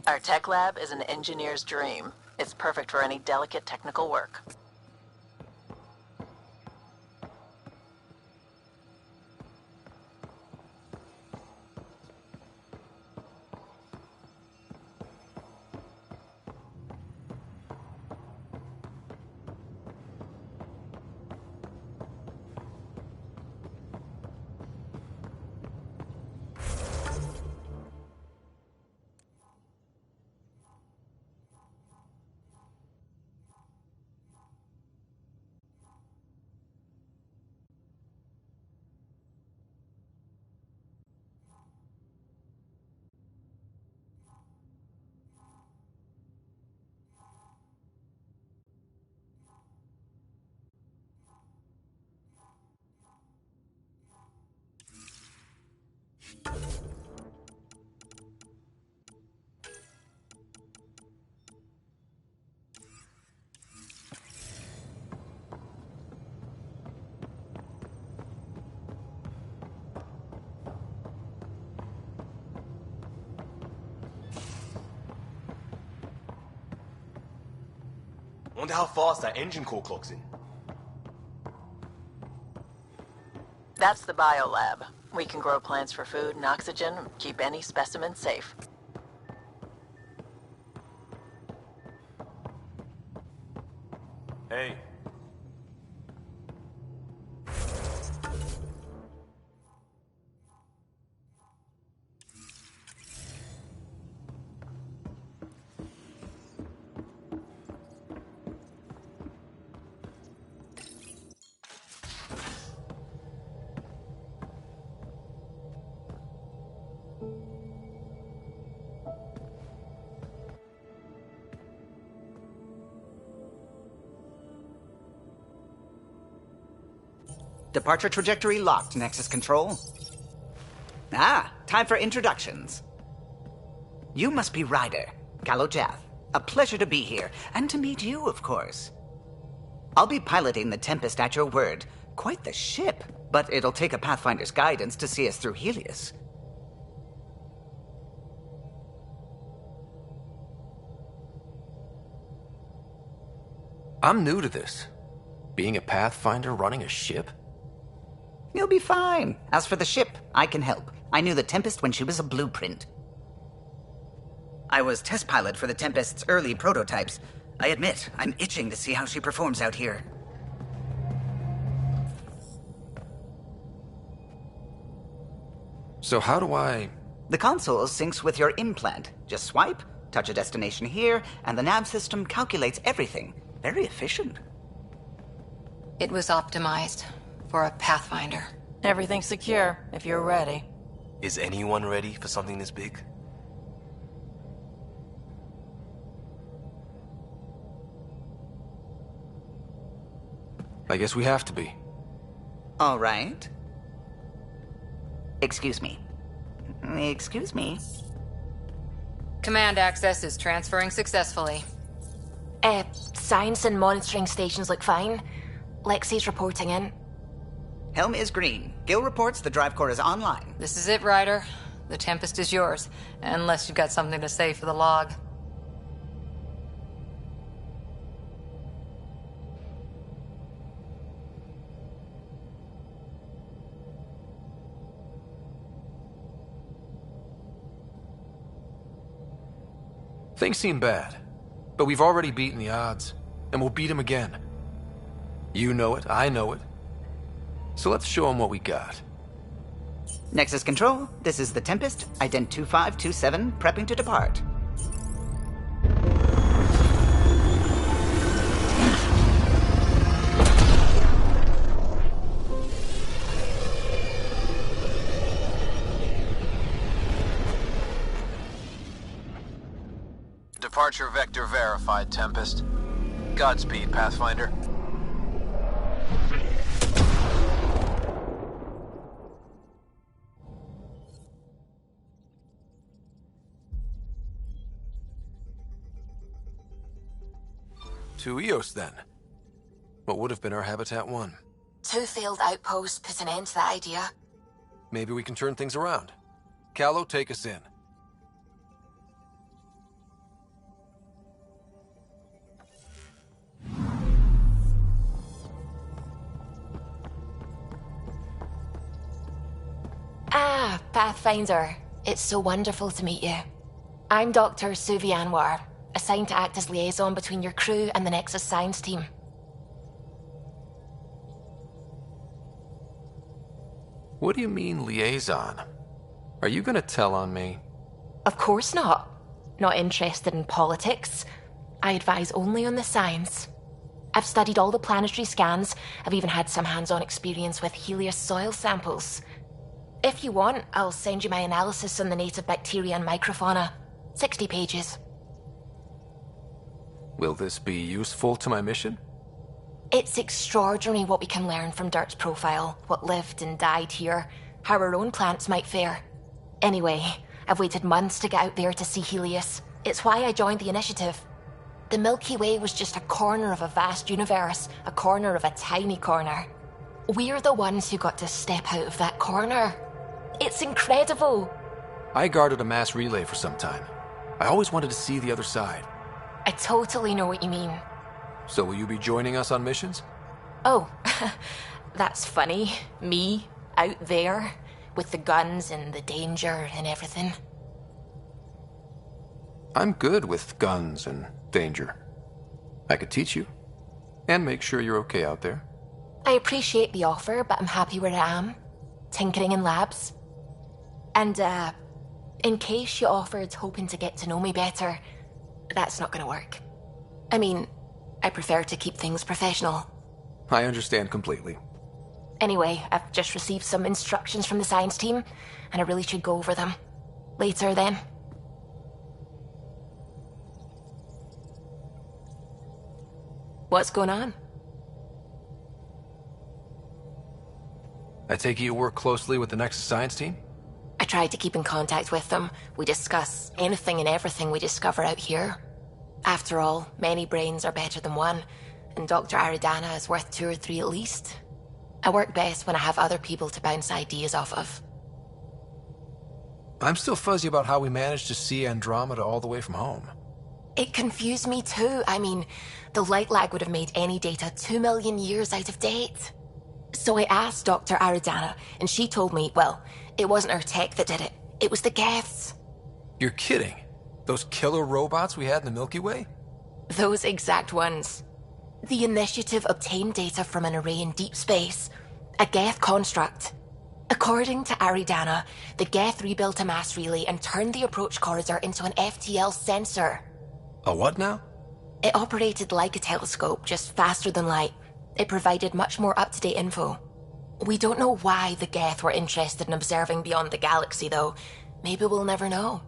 Our tech lab is an engineer's dream. It's perfect for any delicate technical work. Wonder how fast that engine core clocks in. That's the biolab. We can grow plants for food and oxygen, keep any specimen safe. Hey. Departure trajectory locked, Nexus Control. Ah, time for introductions. You must be Ryder, Kalojath. A pleasure to be here, and to meet you, of course. I'll be piloting the Tempest at your word. Quite the ship, but it'll take a Pathfinder's guidance to see us through Helios. I'm new to this. Being a Pathfinder running a ship? You'll be fine. As for the ship, I can help. I knew the Tempest when she was a blueprint. I was test pilot for the Tempest's early prototypes. I admit, I'm itching to see how she performs out here. So how do I... The console syncs with your implant. Just swipe, touch a destination here, and the nav system calculates everything. Very efficient. It was optimized for a Pathfinder. Everything's secure, if you're ready. Is anyone ready for something this big? I guess we have to be. All right. Excuse me. Excuse me. Command access is transferring successfully. Science and monitoring stations look fine. Lexi's reporting in. Helm is green. Gil reports the drive core is online. This is it, Ryder. The Tempest is yours, unless you've got something to say for the log. Things seem bad, but we've already beaten the odds, and we'll beat them again. You know it, I know it. So let's show them what we got. Nexus Control, this is the Tempest, ident 2527, prepping to depart. Departure vector verified, Tempest. Godspeed, Pathfinder. To Eos, then. What would have been our Habitat 1? 2 failed outposts put an end to that idea. Maybe we can turn things around. Calo, take us in. Ah, Pathfinder. It's so wonderful to meet you. I'm Dr. Suvi Anwar, assigned to act as liaison between your crew and the Nexus science team. What do you mean, liaison? Are you gonna tell on me? Of course not. Not interested in politics. I advise only on the science. I've studied all the planetary scans. I've even had some hands-on experience with Helios soil samples. If you want, I'll send you my analysis on the native bacteria and microfauna. 60 pages. Will this be useful to my mission? It's extraordinary what we can learn from Dirt's profile, what lived and died here, how our own plants might fare. Anyway, I've waited months to get out there to see Helios. It's why I joined the initiative. The Milky Way was just a corner of a vast universe, a corner of a tiny corner. We're the ones who got to step out of that corner. It's incredible. I guarded a mass relay for some time. I always wanted to see the other side. I totally know what you mean. So will you be joining us on missions? Oh, that's funny. Me, out there, with the guns and the danger and everything. I'm good with guns and danger. I could teach you, and make sure you're okay out there. I appreciate the offer, but I'm happy where I am. Tinkering in labs. And, in case you offered hoping to get to know me better, that's not gonna work. I mean, I prefer to keep things professional. I understand completely. Anyway, I've just received some instructions from the science team, and I really should go over them. Later, then. What's going on? I take it you work closely with the Nexus science team? I try to keep in contact with them. We discuss anything and everything we discover out here. After all, many brains are better than one, and Dr. Aridana is worth 2 or 3 at least. I work best when I have other people to bounce ideas off of. I'm still fuzzy about how we managed to see Andromeda all the way from home. It confused me too. I mean, the light lag would have made any data 2 million years out of date. So I asked Dr. Aridana, and she told me, well, it wasn't her tech that did it. It was the Geths. You're kidding? Those killer robots we had in the Milky Way? Those exact ones. The Initiative obtained data from an array in deep space, a Geth construct. According to Aridana, the Geth rebuilt a mass relay and turned the approach corridor into an FTL sensor. A what now? It operated like a telescope, just faster than light. It provided much more up-to-date info. We don't know why the Geth were interested in observing beyond the galaxy, though. Maybe we'll never know.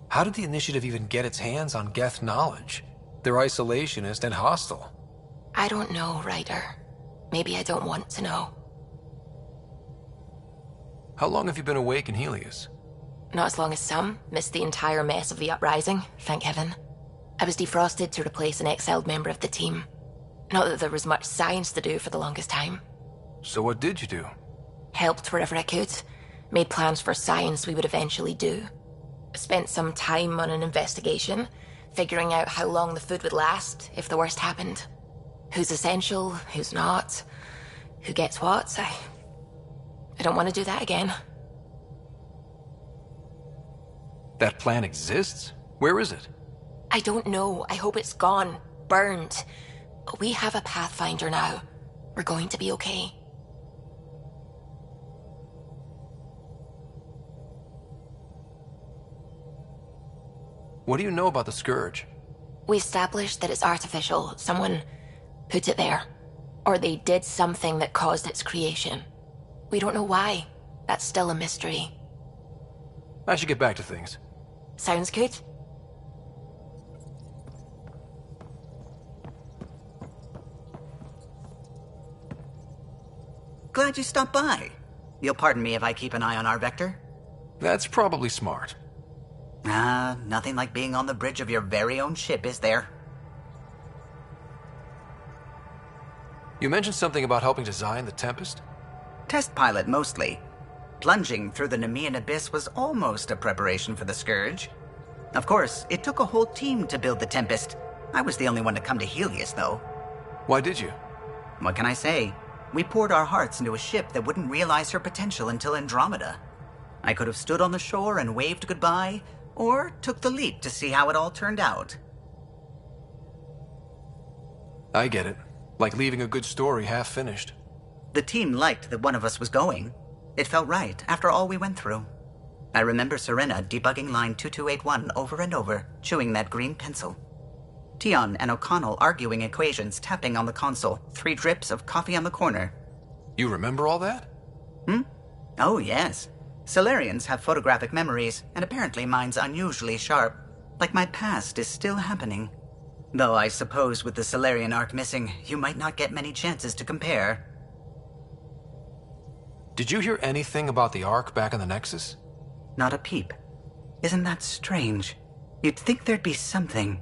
How did the Initiative even get its hands on Geth knowledge? They're isolationist and hostile. I don't know, Ryder. Maybe I don't want to know. How long have you been awake in Helios? Not as long as some. Missed the entire mess of the uprising, thank heaven. I was defrosted to replace an exiled member of the team. Not that there was much science to do for the longest time. So what did you do? Helped wherever I could. Made plans for science we would eventually do. Spent some time on an investigation, figuring out how long the food would last if the worst happened. Who's essential, who's not, who gets what. I don't want to do that again. That plan exists? Where is it? I don't know. I hope it's gone. Burned. We have a Pathfinder now. We're going to be okay. What do you know about the Scourge? We established that it's artificial. Someone put it there. Or they did something that caused its creation. We don't know why. That's still a mystery. I should get back to things. Sounds good. Glad you stopped by. You'll pardon me if I keep an eye on our vector? That's probably smart. Nothing like being on the bridge of your very own ship, is there? You mentioned something about helping design the Tempest? Test pilot, mostly. Plunging through the Nemean abyss was almost a preparation for the Scourge. Of course, it took a whole team to build the Tempest. I was the only one to come to Helios, though. Why did you? What can I say? We poured our hearts into a ship that wouldn't realize her potential until Andromeda. I could have stood on the shore and waved goodbye, or took the leap to see how it all turned out. I get it. Like leaving a good story half-finished. The team liked that one of us was going. It felt right, after all we went through. I remember Serena debugging line 2281 over and over, chewing that green pencil. Tion and O'Connell arguing equations, tapping on the console, 3 drips of coffee on the corner. You remember all that? Oh, yes. Solarians have photographic memories, and apparently mine's unusually sharp. Like my past is still happening. Though I suppose with the Solarian arc missing, you might not get many chances to compare. Did you hear anything about the Ark back in the Nexus? Not a peep. Isn't that strange? You'd think there'd be something.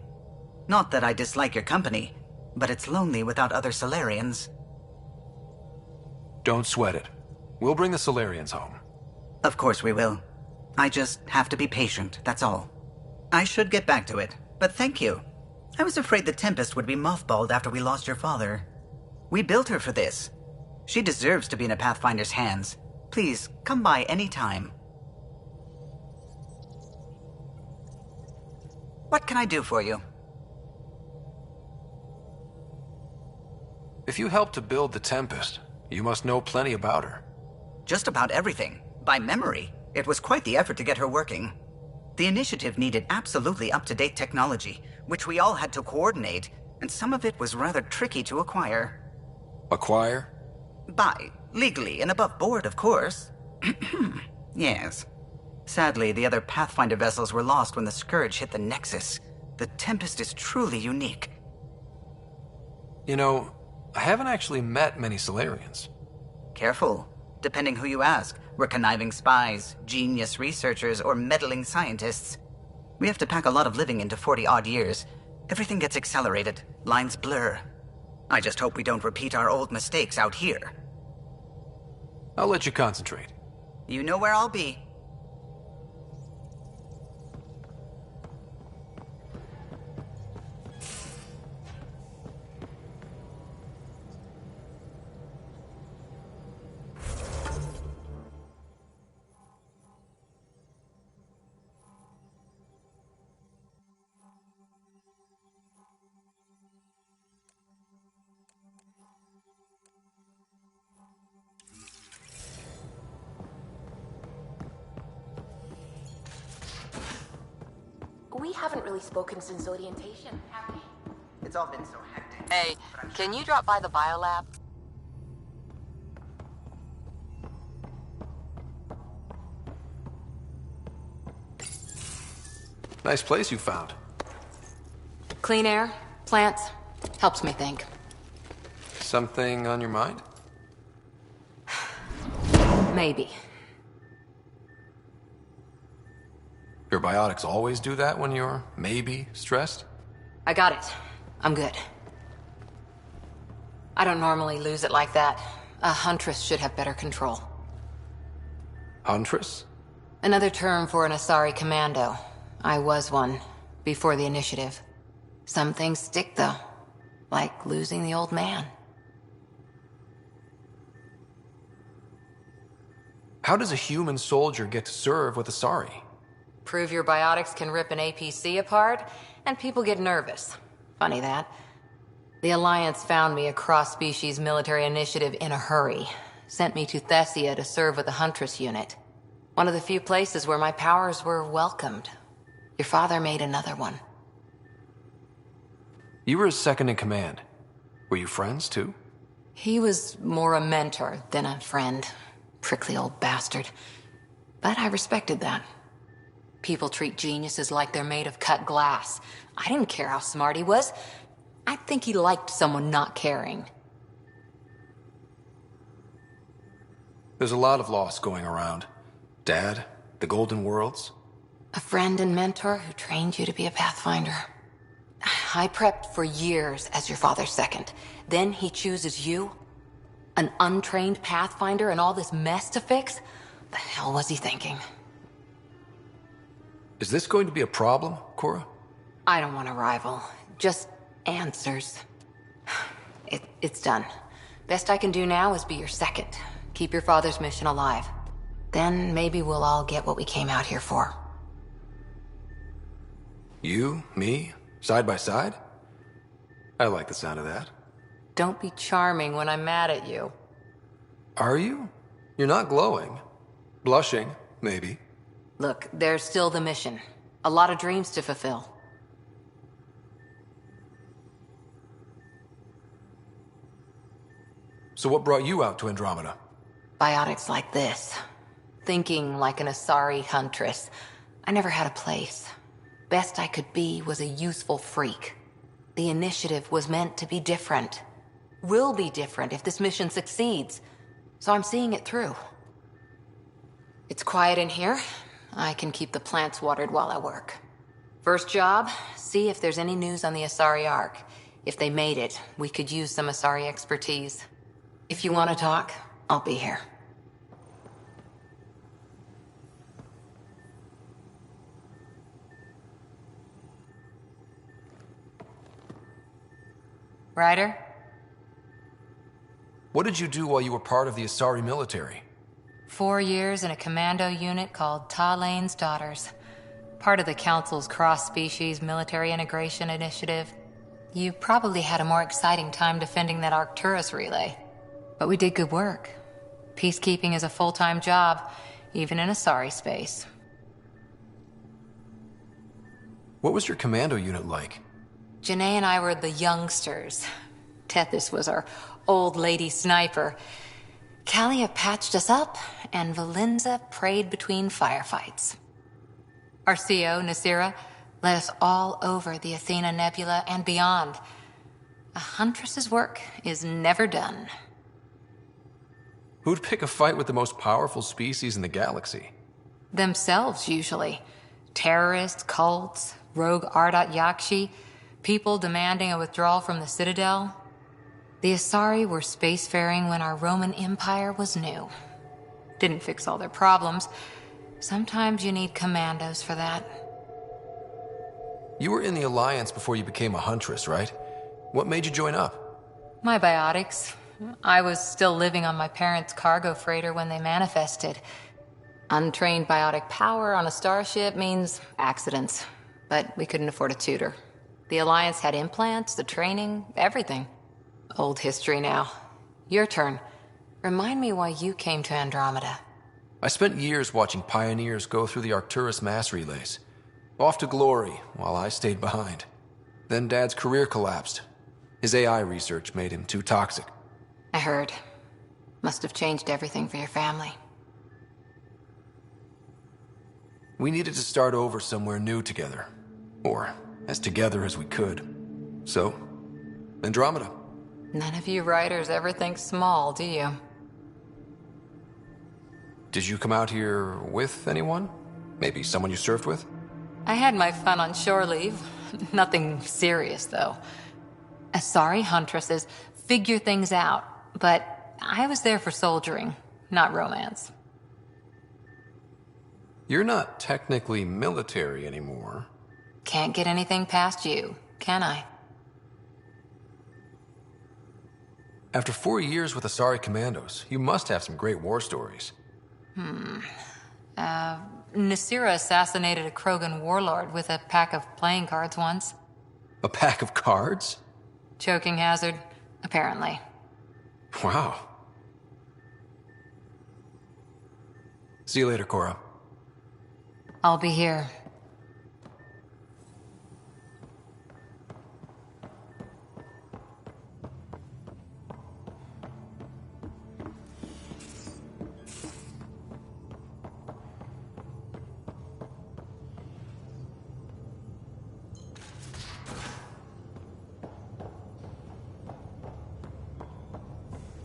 Not that I dislike your company, but it's lonely without other Solarians. Don't sweat it. We'll bring the Solarians home. Of course we will. I just have to be patient, that's all. I should get back to it, but thank you. I was afraid the Tempest would be mothballed after we lost your father. We built her for this. She deserves to be in a Pathfinder's hands. Please, come by any time. What can I do for you? If you helped to build the Tempest, you must know plenty about her. Just about everything. By memory. It was quite the effort to get her working. The initiative needed absolutely up-to-date technology, which we all had to coordinate, and some of it was rather tricky to acquire. Acquire? Buy. Legally and above board, of course. Yes. Sadly, the other Pathfinder vessels were lost when the Scourge hit the Nexus. The Tempest is truly unique. You know, I haven't actually met many Solarians. Careful. Depending who you ask, we're conniving spies, genius researchers, or meddling scientists. We have to pack a lot of living into 40-odd years. Everything gets accelerated, lines blur. I just hope we don't repeat our old mistakes out here. I'll let you concentrate. You know where I'll be. We haven't really spoken since orientation, have we? It's all been so hectic. Hey, can you drop by the biolab? Nice place you found. Clean air, plants, helps me think. Something on your mind? Maybe. Your biotics always do that when you're maybe stressed? I got it. I'm good. I don't normally lose it like that. A huntress should have better control. Huntress? Another term for an Asari commando. I was one, before the initiative. Some things stick, though. Like losing the old man. How does a human soldier get to serve with Asari? Prove your biotics can rip an APC apart, and people get nervous. Funny that. The Alliance found me a cross-species military initiative in a hurry. Sent me to Thessia to serve with the Huntress unit. One of the few places where my powers were welcomed. Your father made another one. You were his second in command. Were you friends, too? He was more a mentor than a friend. Prickly old bastard. But I respected that. People treat geniuses like they're made of cut glass. I didn't care how smart he was. I think he liked someone not caring. There's a lot of loss going around. Dad, the Golden Worlds. A friend and mentor who trained you to be a Pathfinder. I prepped for years as your father's second. Then he chooses you? An untrained Pathfinder and all this mess to fix? The hell was he thinking? Is this going to be a problem, Cora? I don't want a rival. Just answers. It's done. Best I can do now is be your second. Keep your father's mission alive. Then maybe we'll all get what we came out here for. You, me, side by side? I like the sound of that. Don't be charming when I'm mad at you. Are you? You're not glowing. Blushing, maybe. Look, there's still the mission. A lot of dreams to fulfill. So what brought you out to Andromeda? Biotics like this. Thinking like an Asari huntress. I never had a place. Best I could be was a useful freak. The initiative was meant to be different. Will be different if this mission succeeds. So I'm seeing it through. It's quiet in here. I can keep the plants watered while I work. First job, see if there's any news on the Asari Ark. If they made it, we could use some Asari expertise. If you want to talk, I'll be here. Ryder? What did you do while you were part of the Asari military? 4 years in a commando unit called Talane's Daughters. Part of the Council's cross-species military integration initiative. You probably had a more exciting time defending that Arcturus relay. But we did good work. Peacekeeping is a full-time job, even in Asari space. What was your commando unit like? Janae and I were the youngsters. Tethys was our old lady sniper. Kalia patched us up, and Valenza prayed between firefights. Our CO, Nasira, led us all over the Athena Nebula and beyond. A huntress's work is never done. Who'd pick a fight with the most powerful species in the galaxy? Themselves, usually. Terrorists, cults, rogue Ardat Yakshi, people demanding a withdrawal from the Citadel. The Asari were spacefaring when our Roman Empire was new. Didn't fix all their problems. Sometimes you need commandos for that. You were in the Alliance before you became a huntress, right? What made you join up? My biotics. I was still living on my parents' cargo freighter when they manifested. Untrained biotic power on a starship means accidents. But we couldn't afford a tutor. The Alliance had implants, the training, everything. Old history now. Your turn. Remind me why you came to Andromeda. I spent years watching pioneers go through the Arcturus mass relays. Off to glory, while I stayed behind. Then Dad's career collapsed. His AI research made him too toxic. I heard. Must have changed everything for your family. We needed to start over somewhere new together. Or as together as we could. So, Andromeda. None of you writers ever think small, do you? Did you come out here with anyone? Maybe someone you served with? I had my fun on shore leave. Nothing serious, though. Asari huntresses figure things out, but I was there for soldiering, not romance. You're not technically military anymore. Can't get anything past you, can I? After 4 years with Asari commandos, you must have some great war stories. Nasira assassinated a Krogan warlord with a pack of playing cards once. A pack of cards? Choking hazard, apparently. Wow. See you later, Cora. I'll be here.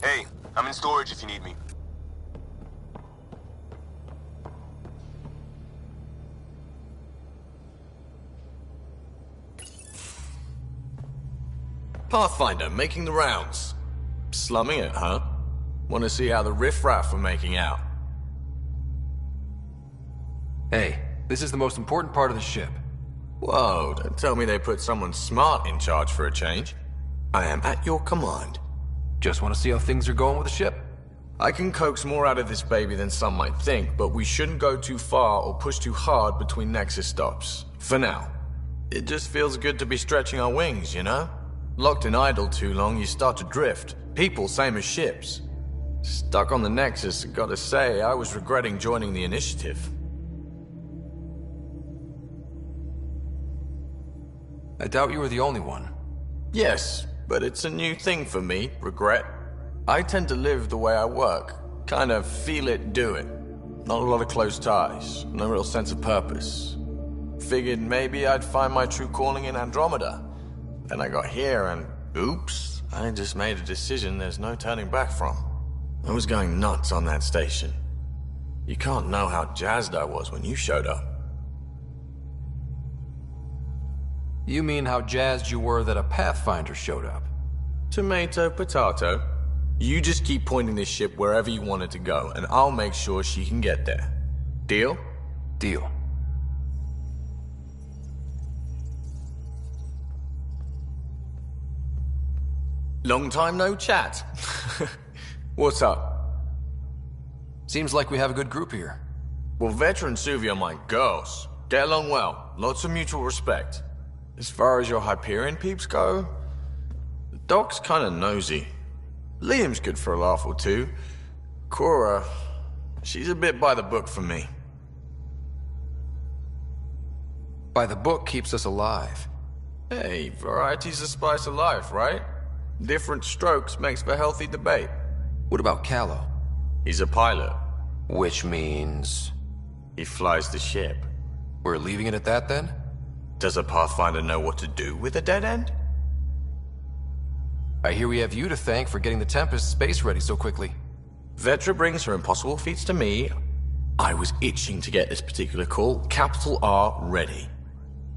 Hey, I'm in storage if you need me. Pathfinder, making the rounds. Slumming it, huh? Want to see how the riffraff are making out? Hey, this is the most important part of the ship. Whoa, don't tell me they put someone smart in charge for a change. I am at your command. Just want to see how things are going with the ship. I can coax more out of this baby than some might think, but we shouldn't go too far or push too hard between Nexus stops. For now. It just feels good to be stretching our wings, you know? Locked in idle too long, you start to drift. People, same as ships. Stuck on the Nexus, gotta say, I was regretting joining the Initiative. I doubt you were the only one. Yes, but it's a new thing for me, regret. I tend to live the way I work. Kind of feel it, do it. Not a lot of close ties, no real sense of purpose. Figured maybe I'd find my true calling in Andromeda. Then I got here and, oops, I just made a decision there's no turning back from. I was going nuts on that station. You can't know how jazzed I was when you showed up. You mean how jazzed you were that a Pathfinder showed up? Tomato, potato. You just keep pointing this ship wherever you want it to go, and I'll make sure she can get there. Deal? Deal. Long time no chat. What's up? Seems like we have a good group here. Well, Veteran Suvi are my girls. Get along well. Lots of mutual respect. As far as your Hyperion peeps go, the Doc's kinda nosy. Liam's good for a laugh or two. Cora, she's a bit by the book for me. By the book keeps us alive. Hey, variety's the spice of life, right? Different strokes makes for healthy debate. What about Callow? He's a pilot. Which means... he flies the ship. We're leaving it at that, then? Does a Pathfinder know what to do with a dead end? I hear we have you to thank for getting the Tempest space ready so quickly. Vetra brings her impossible feats to me. I was itching to get this particular call. Capital R ready.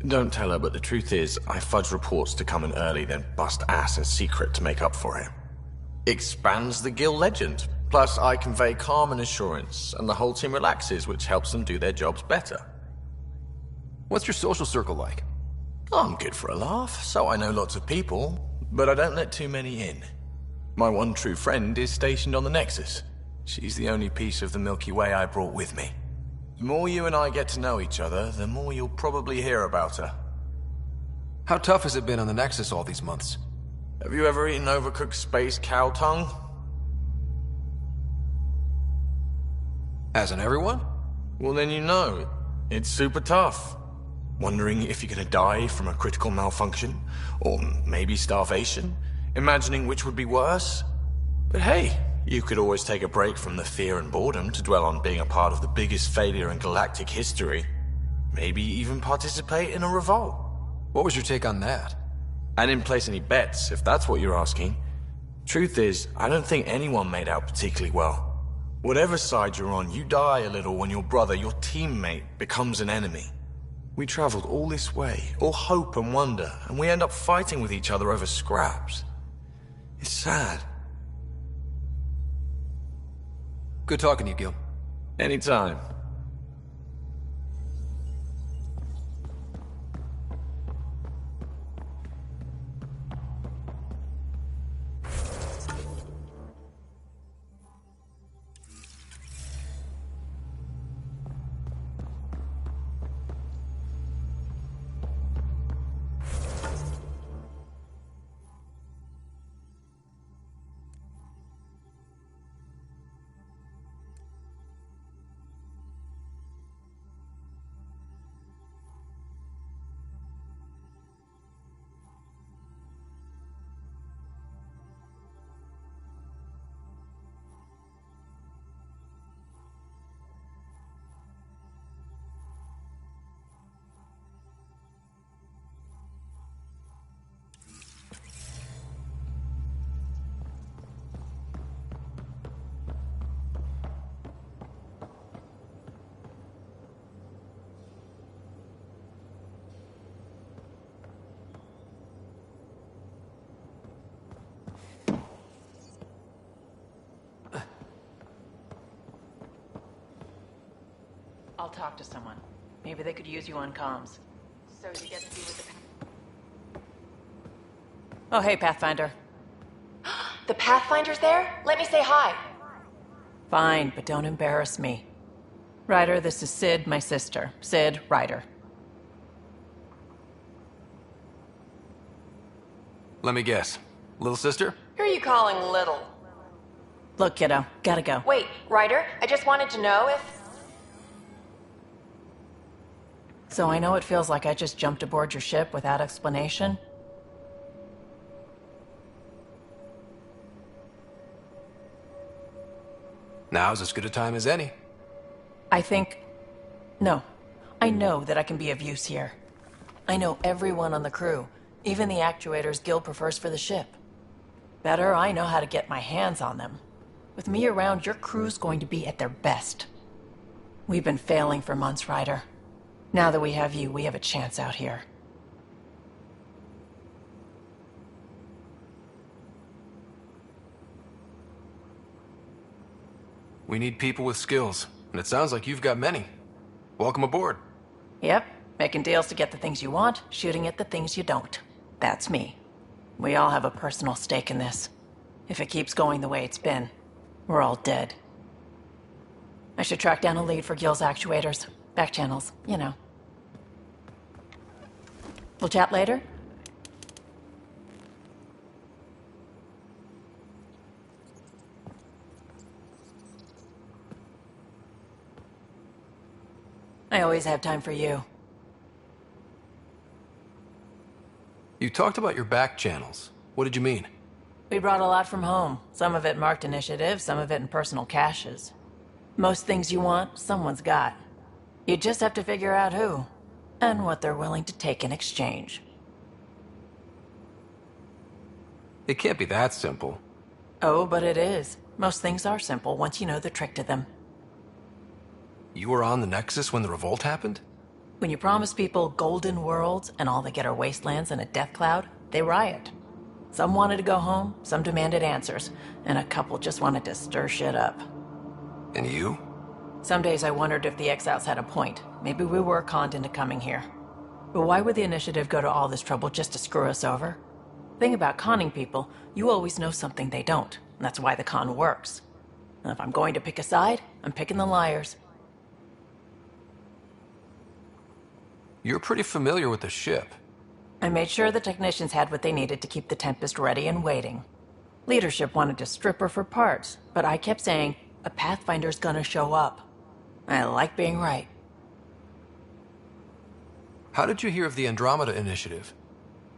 Don't tell her, but the truth is, I fudge reports to come in early, then bust ass in secret to make up for it. Expands the guild legend. Plus, I convey calm and assurance, and the whole team relaxes, which helps them do their jobs better. What's your social circle like? I'm good for a laugh, so I know lots of people, but I don't let too many in. My one true friend is stationed on the Nexus. She's the only piece of the Milky Way I brought with me. The more you and I get to know each other, the more you'll probably hear about her. How tough has it been on the Nexus all these months? Have you ever eaten overcooked space cow tongue? Hasn't everyone? Well, then you know. It's super tough. Wondering if you're gonna die from a critical malfunction, or maybe starvation, imagining which would be worse. But hey, you could always take a break from the fear and boredom to dwell on being a part of the biggest failure in galactic history. Maybe even participate in a revolt. What was your take on that? I didn't place any bets, if that's what you're asking. Truth is, I don't think anyone made out particularly well. Whatever side you're on, you die a little when your brother, your teammate, becomes an enemy. We traveled all this way, all hope and wonder, and we end up fighting with each other over scraps. It's sad. Good talking to you, Gil. Anytime. I'll talk to someone. Maybe they could use you on comms. So you get to be with the... Oh, hey, Pathfinder. The Pathfinder's there? Let me say hi. Fine, but don't embarrass me. Ryder, this is Sid, my sister. Sid, Ryder. Let me guess. Little sister? Who are you calling little? Look, kiddo, gotta go. Wait, Ryder, I just wanted to know if... So I know it feels like I just jumped aboard your ship without explanation. Now's as good a time as any. I think... No. I know that I can be of use here. I know everyone on the crew, even the actuators Gil prefers for the ship. Better, I know how to get my hands on them. With me around, your crew's going to be at their best. We've been failing for months, Ryder. Now that we have you, we have a chance out here. We need people with skills, and it sounds like you've got many. Welcome aboard. Yep, making deals to get the things you want, shooting at the things you don't. That's me. We all have a personal stake in this. If it keeps going the way it's been, we're all dead. I should track down a lead for Gil's actuators. Back channels, you know. We'll chat later? I always have time for you. You talked about your back channels. What did you mean? We brought a lot from home. Some of it marked initiative, some of it in personal caches. Most things you want, someone's got. You just have to figure out who, and what they're willing to take in exchange. It can't be that simple. Oh, but it is. Most things are simple once you know the trick to them. You were on the Nexus when the revolt happened? When you promise people golden worlds and all they get are wastelands and a death cloud, they riot. Some wanted to go home, some demanded answers, and a couple just wanted to stir shit up. And you? Some days I wondered if the exiles had a point. Maybe we were conned into coming here. But why would the Initiative go to all this trouble just to screw us over? Thing about conning people, you always know something they don't. And that's why the con works. And if I'm going to pick a side, I'm picking the liars. You're pretty familiar with the ship. I made sure the technicians had what they needed to keep the Tempest ready and waiting. Leadership wanted to strip her for parts, but I kept saying, a Pathfinder's gonna show up. I like being right. How did you hear of the Andromeda initiative?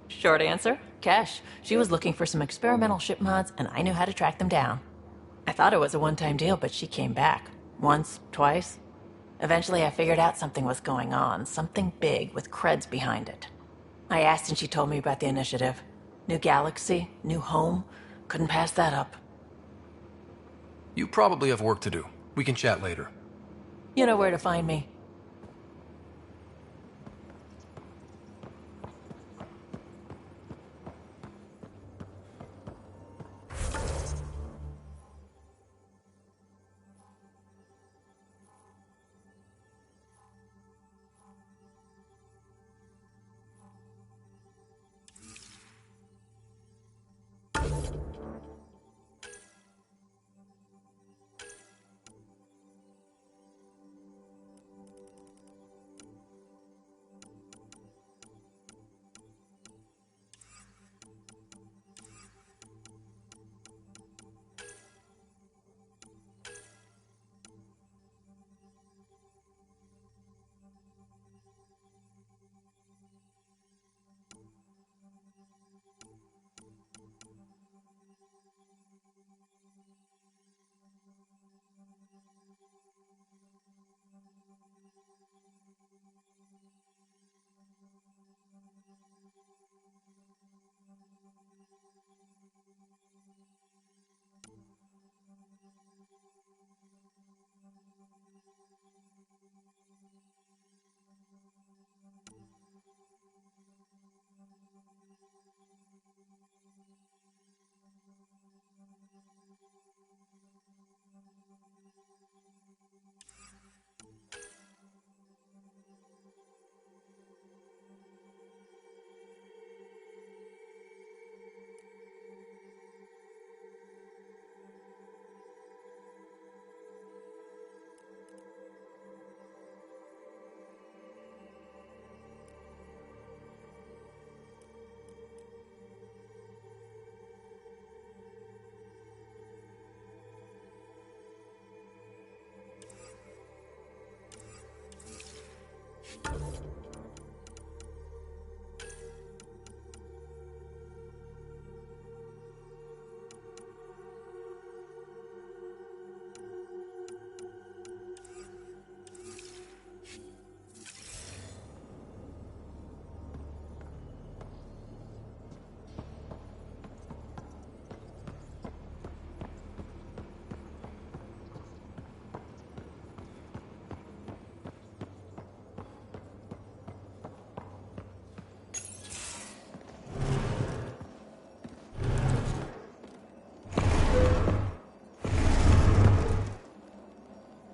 Short answer, Kesh. She was looking for some experimental ship mods, and I knew how to track them down. I thought it was a one-time deal, but she came back. Once, twice. Eventually I figured out something was going on, something big with creds behind it. I asked and she told me about the initiative. New galaxy, new home. Couldn't pass that up. You probably have work to do. We can chat later. You know where to find me.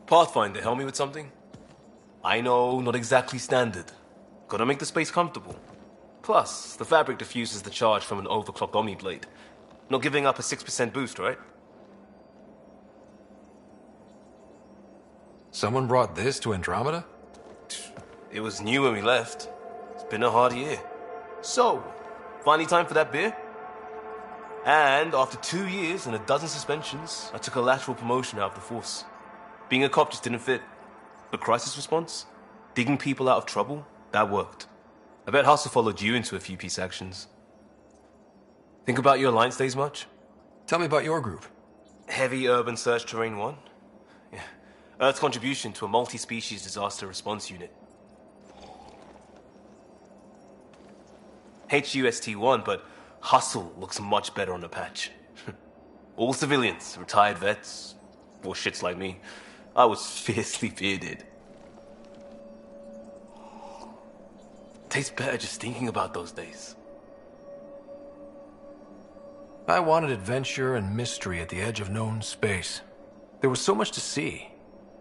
Pathfinder, help me with something? I know, not exactly standard. Gotta make the space comfortable. Plus, the fabric diffuses the charge from an overclocked Omni blade. Not giving up a 6% boost, right? Someone brought this to Andromeda? It was new when we left. It's been a hard year. So, finally time for that beer? And after 2 years and a dozen suspensions, I took a lateral promotion out of the force. Being a cop just didn't fit. But crisis response? Digging people out of trouble? That worked. I bet Hustle followed you into a few peace actions. Think about your Alliance days much? Tell me about your group. Heavy Urban Search Terrain 1? Yeah. Earth's contribution to a multi-species disaster response unit. HUST-1, but Hustle looks much better on the patch. All civilians, retired vets, or shits like me. I was fiercely bearded. Tastes better just thinking about those days. I wanted adventure and mystery at the edge of known space. There was so much to see.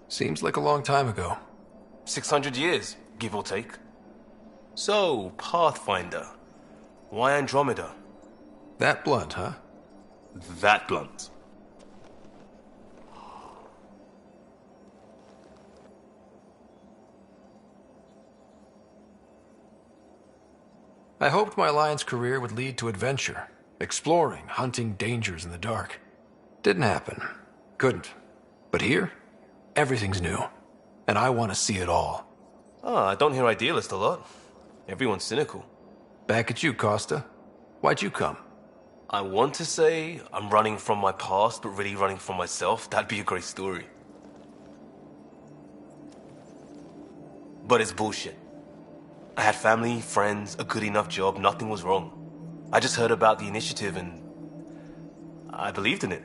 Seems like a long time ago. 600 years, give or take. So, Pathfinder. Why Andromeda? That blunt, huh? That blunt. I hoped my Alliance career would lead to adventure, exploring, hunting dangers in the dark. Didn't happen. Couldn't. But here, everything's new. And I want to see it all. I don't hear idealist a lot. Everyone's cynical. Back at you, Costa. Why'd you come? I want to say I'm running from my past, but really running from myself. That'd be a great story. But it's bullshit. I had family, friends, a good enough job, nothing was wrong. I just heard about the initiative and I believed in it.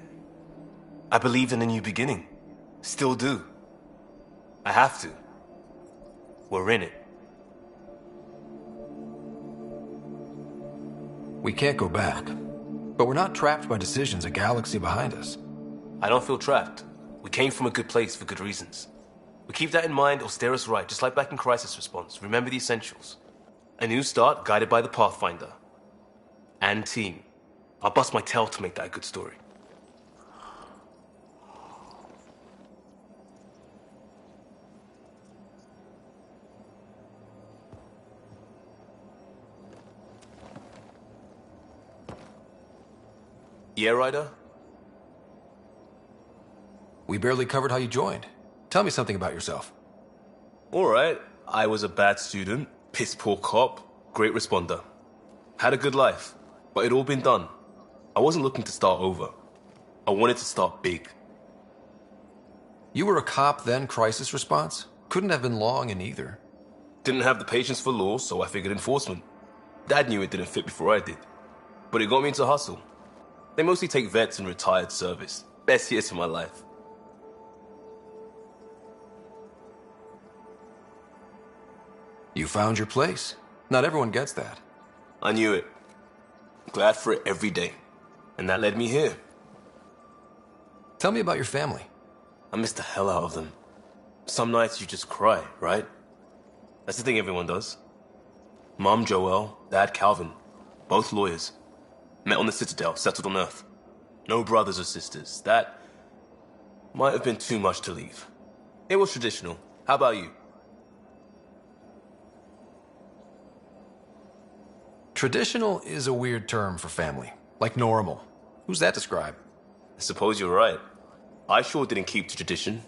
I believed in a new beginning. Still do. I have to. We're in it. We can't go back. But we're not trapped by decisions a galaxy behind us. I don't feel trapped. We came from a good place for good reasons. We keep that in mind or steer us right, just like back in Crisis Response. Remember the essentials. A new start guided by the Pathfinder. And team. I'll bust my tail to make that a good story. Yeah, Ryder? We barely covered how you joined. Tell me something about yourself. Alright, I was a bad student, piss poor cop, great responder. Had a good life, but it'd all been done. I wasn't looking to start over. I wanted to start big. You were a cop, then crisis response? Couldn't have been long in either. Didn't have the patience for law, so I figured enforcement. Dad knew it didn't fit before I did. But it got me into hustle. They mostly take vets and retired service. Best years of my life. You found your place. Not everyone gets that. I knew it. Glad for it every day. And that led me here. Tell me about your family. I miss the hell out of them. Some nights you just cry, right? That's the thing everyone does. Mom Joelle, Dad Calvin. Both lawyers. Met on the Citadel, settled on Earth. No brothers or sisters. That might have been too much to leave. It was traditional. How about you? Traditional is a weird term for family. Like normal. Who's that describe? I suppose you're right. I sure didn't keep to tradition.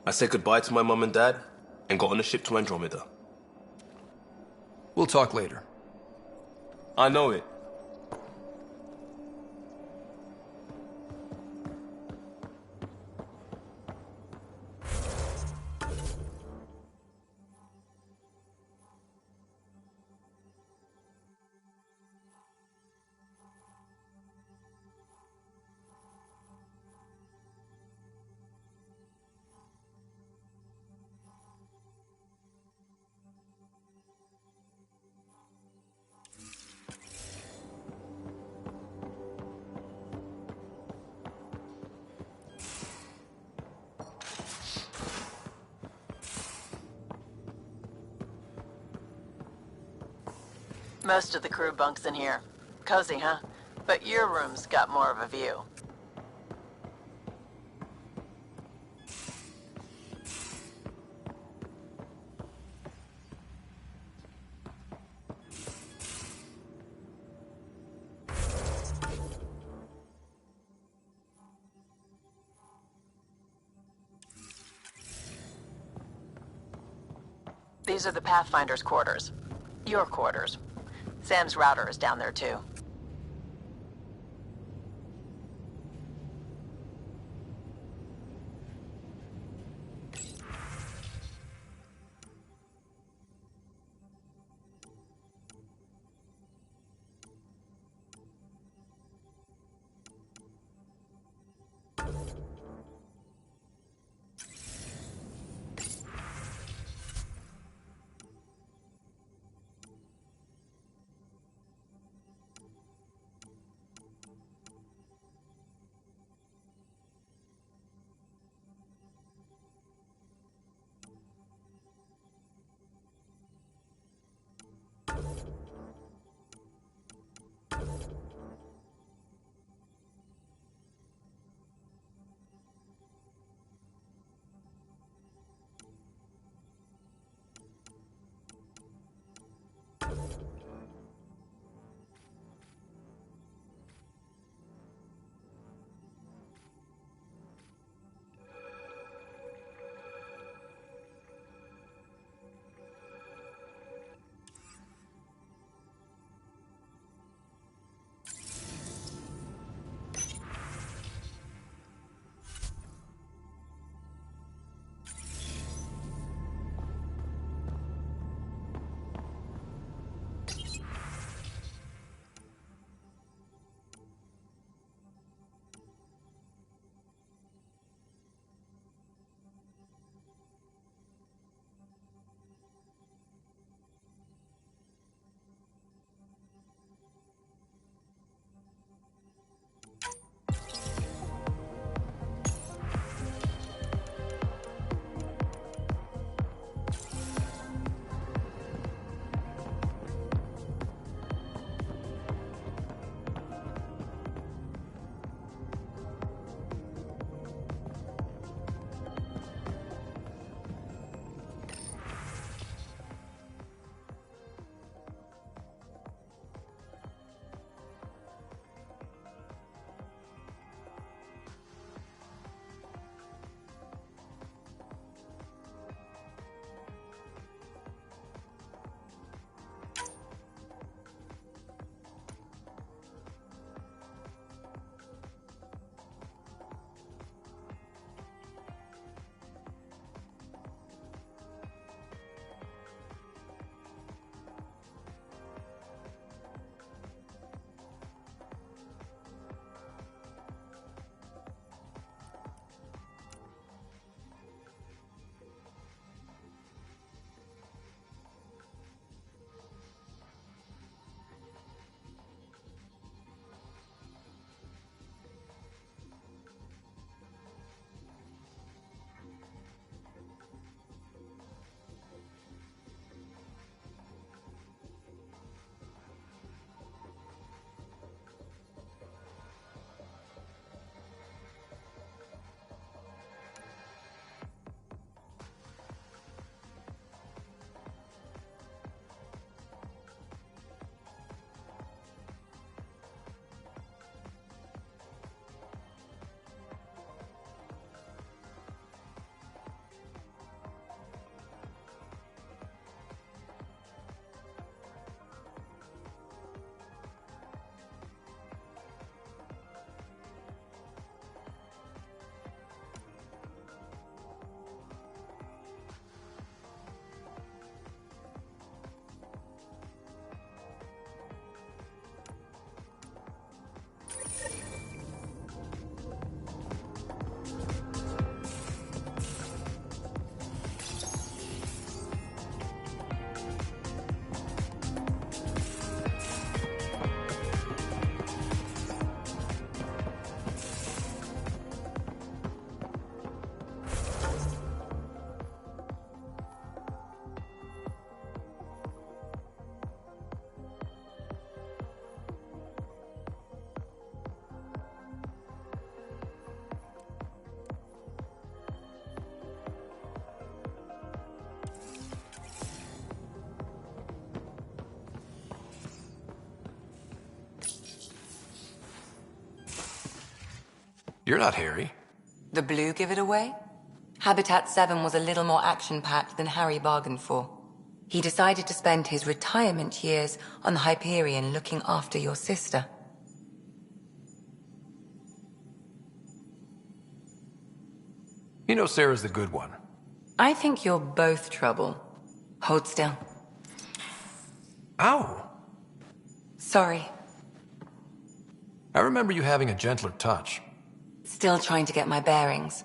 I said goodbye to my mom and dad and got on a ship to Andromeda. We'll talk later. I know it. Most of the crew bunks in here. Cozy, huh? But your room's got more of a view. These are the Pathfinder's quarters. Your quarters. Sam's router is down there too. You're not Harry. The blue give it away? Habitat 7 was a little more action-packed than Harry bargained for. He decided to spend his retirement years on the Hyperion looking after your sister. You know Sarah's the good one. I think you're both trouble. Hold still. Ow! Sorry. I remember you having a gentler touch. Still trying to get my bearings.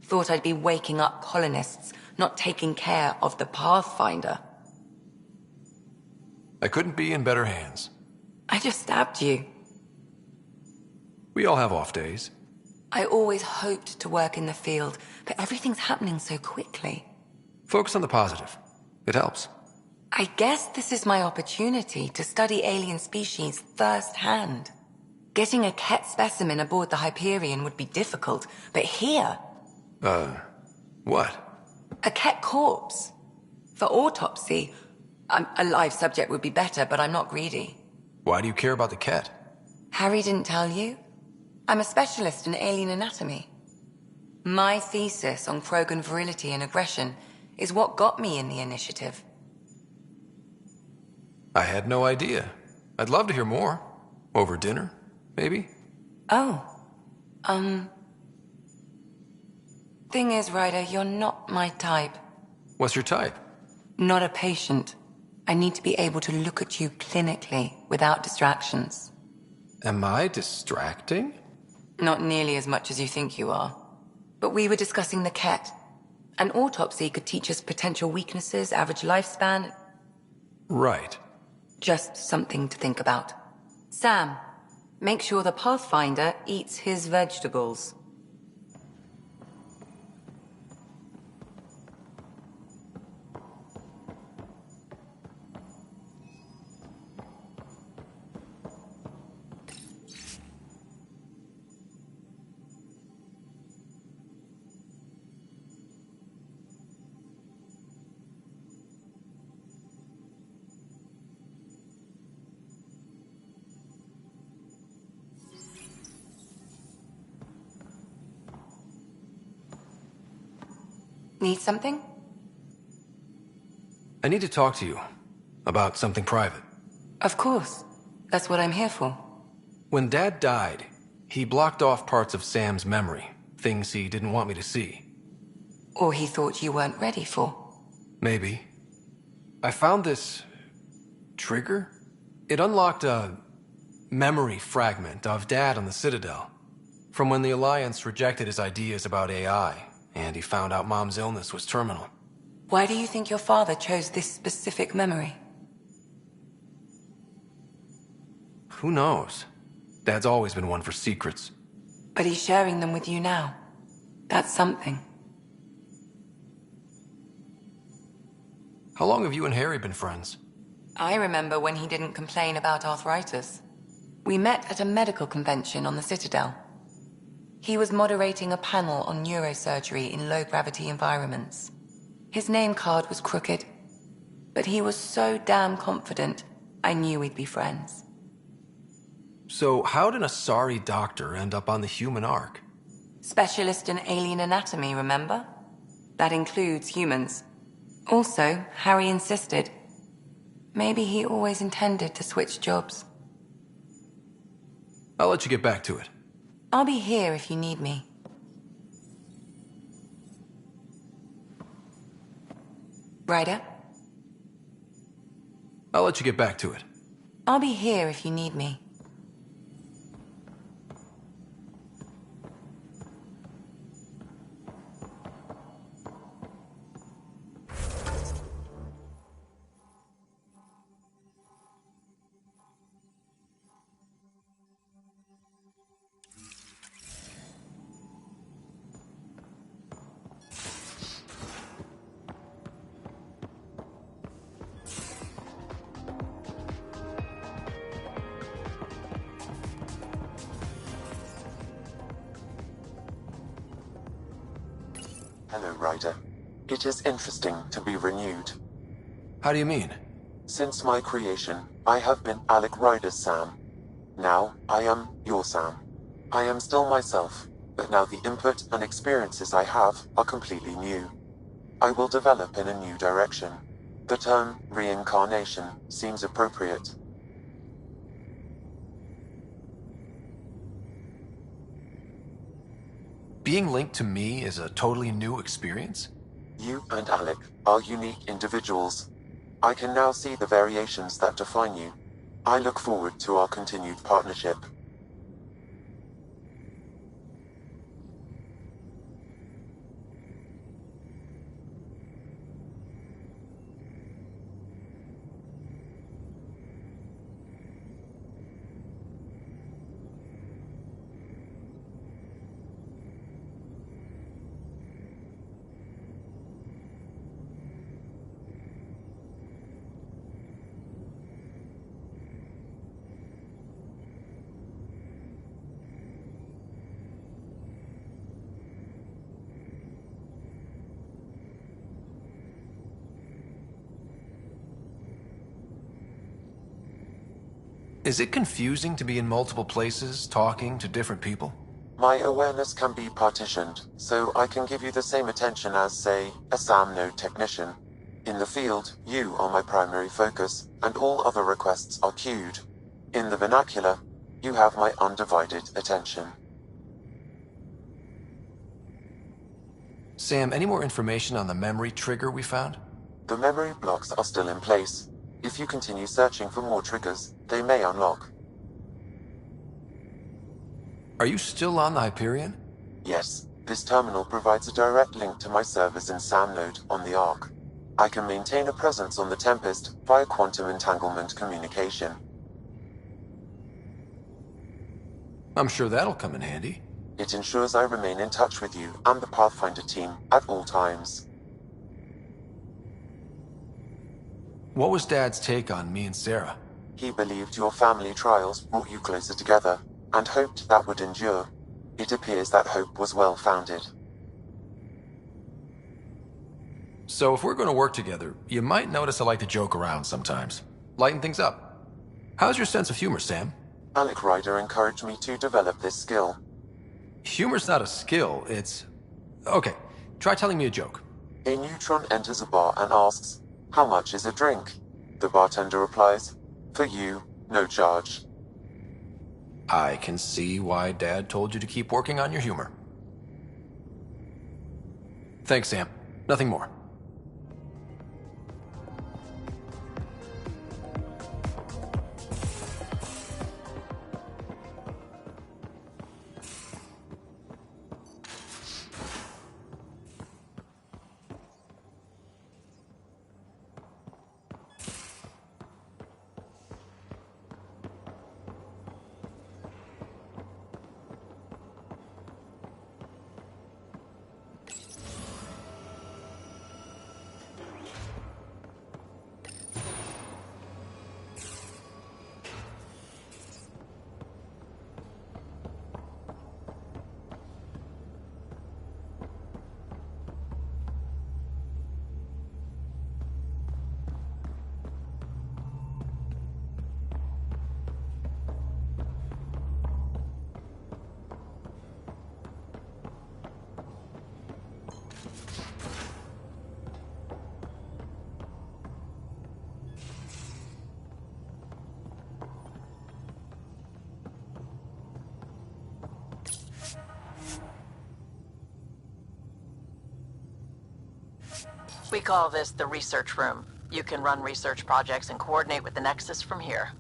Thought I'd be waking up colonists, not taking care of the Pathfinder. I couldn't be in better hands. I just stabbed you. We all have off days. I always hoped to work in the field, but everything's happening so quickly. Focus on the positive. It helps. I guess this is my opportunity to study alien species firsthand. Getting a Ket specimen aboard the Hyperion would be difficult, but here... what? A Ket corpse. For autopsy, a live subject would be better, but I'm not greedy. Why do you care about the Ket? Harry didn't tell you? I'm a specialist in alien anatomy. My thesis on Krogan virility and aggression is what got me in the initiative. I had no idea. I'd love to hear more. Over dinner, maybe? Oh. Thing is, Ryder, you're not my type. What's your type? Not a patient. I need to be able to look at you clinically without distractions. Am I distracting? Not nearly as much as you think you are. But we were discussing the Ket. An autopsy could teach us potential weaknesses, average lifespan. Right. Just something to think about. Sam, make sure the Pathfinder eats his vegetables. Need something? I need to talk to you about something private. Of course. That's what I'm here for. When Dad died, he blocked off parts of Sam's memory, things he didn't want me to see. Or he thought you weren't ready for. Maybe. I found this... trigger? It unlocked a memory fragment of Dad on the Citadel, from when the Alliance rejected his ideas about AI. And he found out Mom's illness was terminal. Why do you think your father chose this specific memory? Who knows? Dad's always been one for secrets. But he's sharing them with you now. That's something. How long have you and Harry been friends? I remember when he didn't complain about arthritis. We met at a medical convention on the Citadel. He was moderating a panel on neurosurgery in low-gravity environments. His name card was crooked, but he was so damn confident, I knew we'd be friends. So how did a sorry doctor end up on the human Ark? Specialist in alien anatomy, remember? That includes humans. Also, Harry insisted. Maybe he always intended to switch jobs. I'll let you get back to it. I'll be here if you need me. Ryder? I'll let you get back to it. I'll be here if you need me. Hello, Ryder. It is interesting to be renewed. How do you mean? Since my creation, I have been Alec Ryder's Sam. Now, I am your Sam. I am still myself, but now the input and experiences I have are completely new. I will develop in a new direction. The term reincarnation seems appropriate. Being linked to me is a totally new experience? You and Alec are unique individuals. I can now see the variations that define you. I look forward to our continued partnership. Is it confusing to be in multiple places, talking to different people? My awareness can be partitioned, so I can give you the same attention as, say, a SAM node technician. In the field, you are my primary focus, and all other requests are queued. In the vernacular, you have my undivided attention. Sam, any more information on the memory trigger we found? The memory blocks are still in place. If you continue searching for more triggers, they may unlock. Are you still on the Hyperion? Yes, this terminal provides a direct link to my servers in SAM node on the Ark. I can maintain a presence on the Tempest via quantum entanglement communication. I'm sure that'll come in handy. It ensures I remain in touch with you and the Pathfinder team at all times. What was Dad's take on me and Sarah? He believed your family trials brought you closer together, and hoped that would endure. It appears that hope was well-founded. So if we're going to work together, you might notice I like to joke around sometimes. Lighten things up. How's your sense of humor, Sam? Alec Ryder encouraged me to develop this skill. Humor's not a skill, it's... Okay, try telling me a joke. A neutron enters a bar and asks, "How much is a drink?" The bartender replies, "For you, no charge." I can see why Dad told you to keep working on your humor. Thanks, Sam. Nothing more. We call this the research room. You can run research projects and coordinate with the Nexus from here.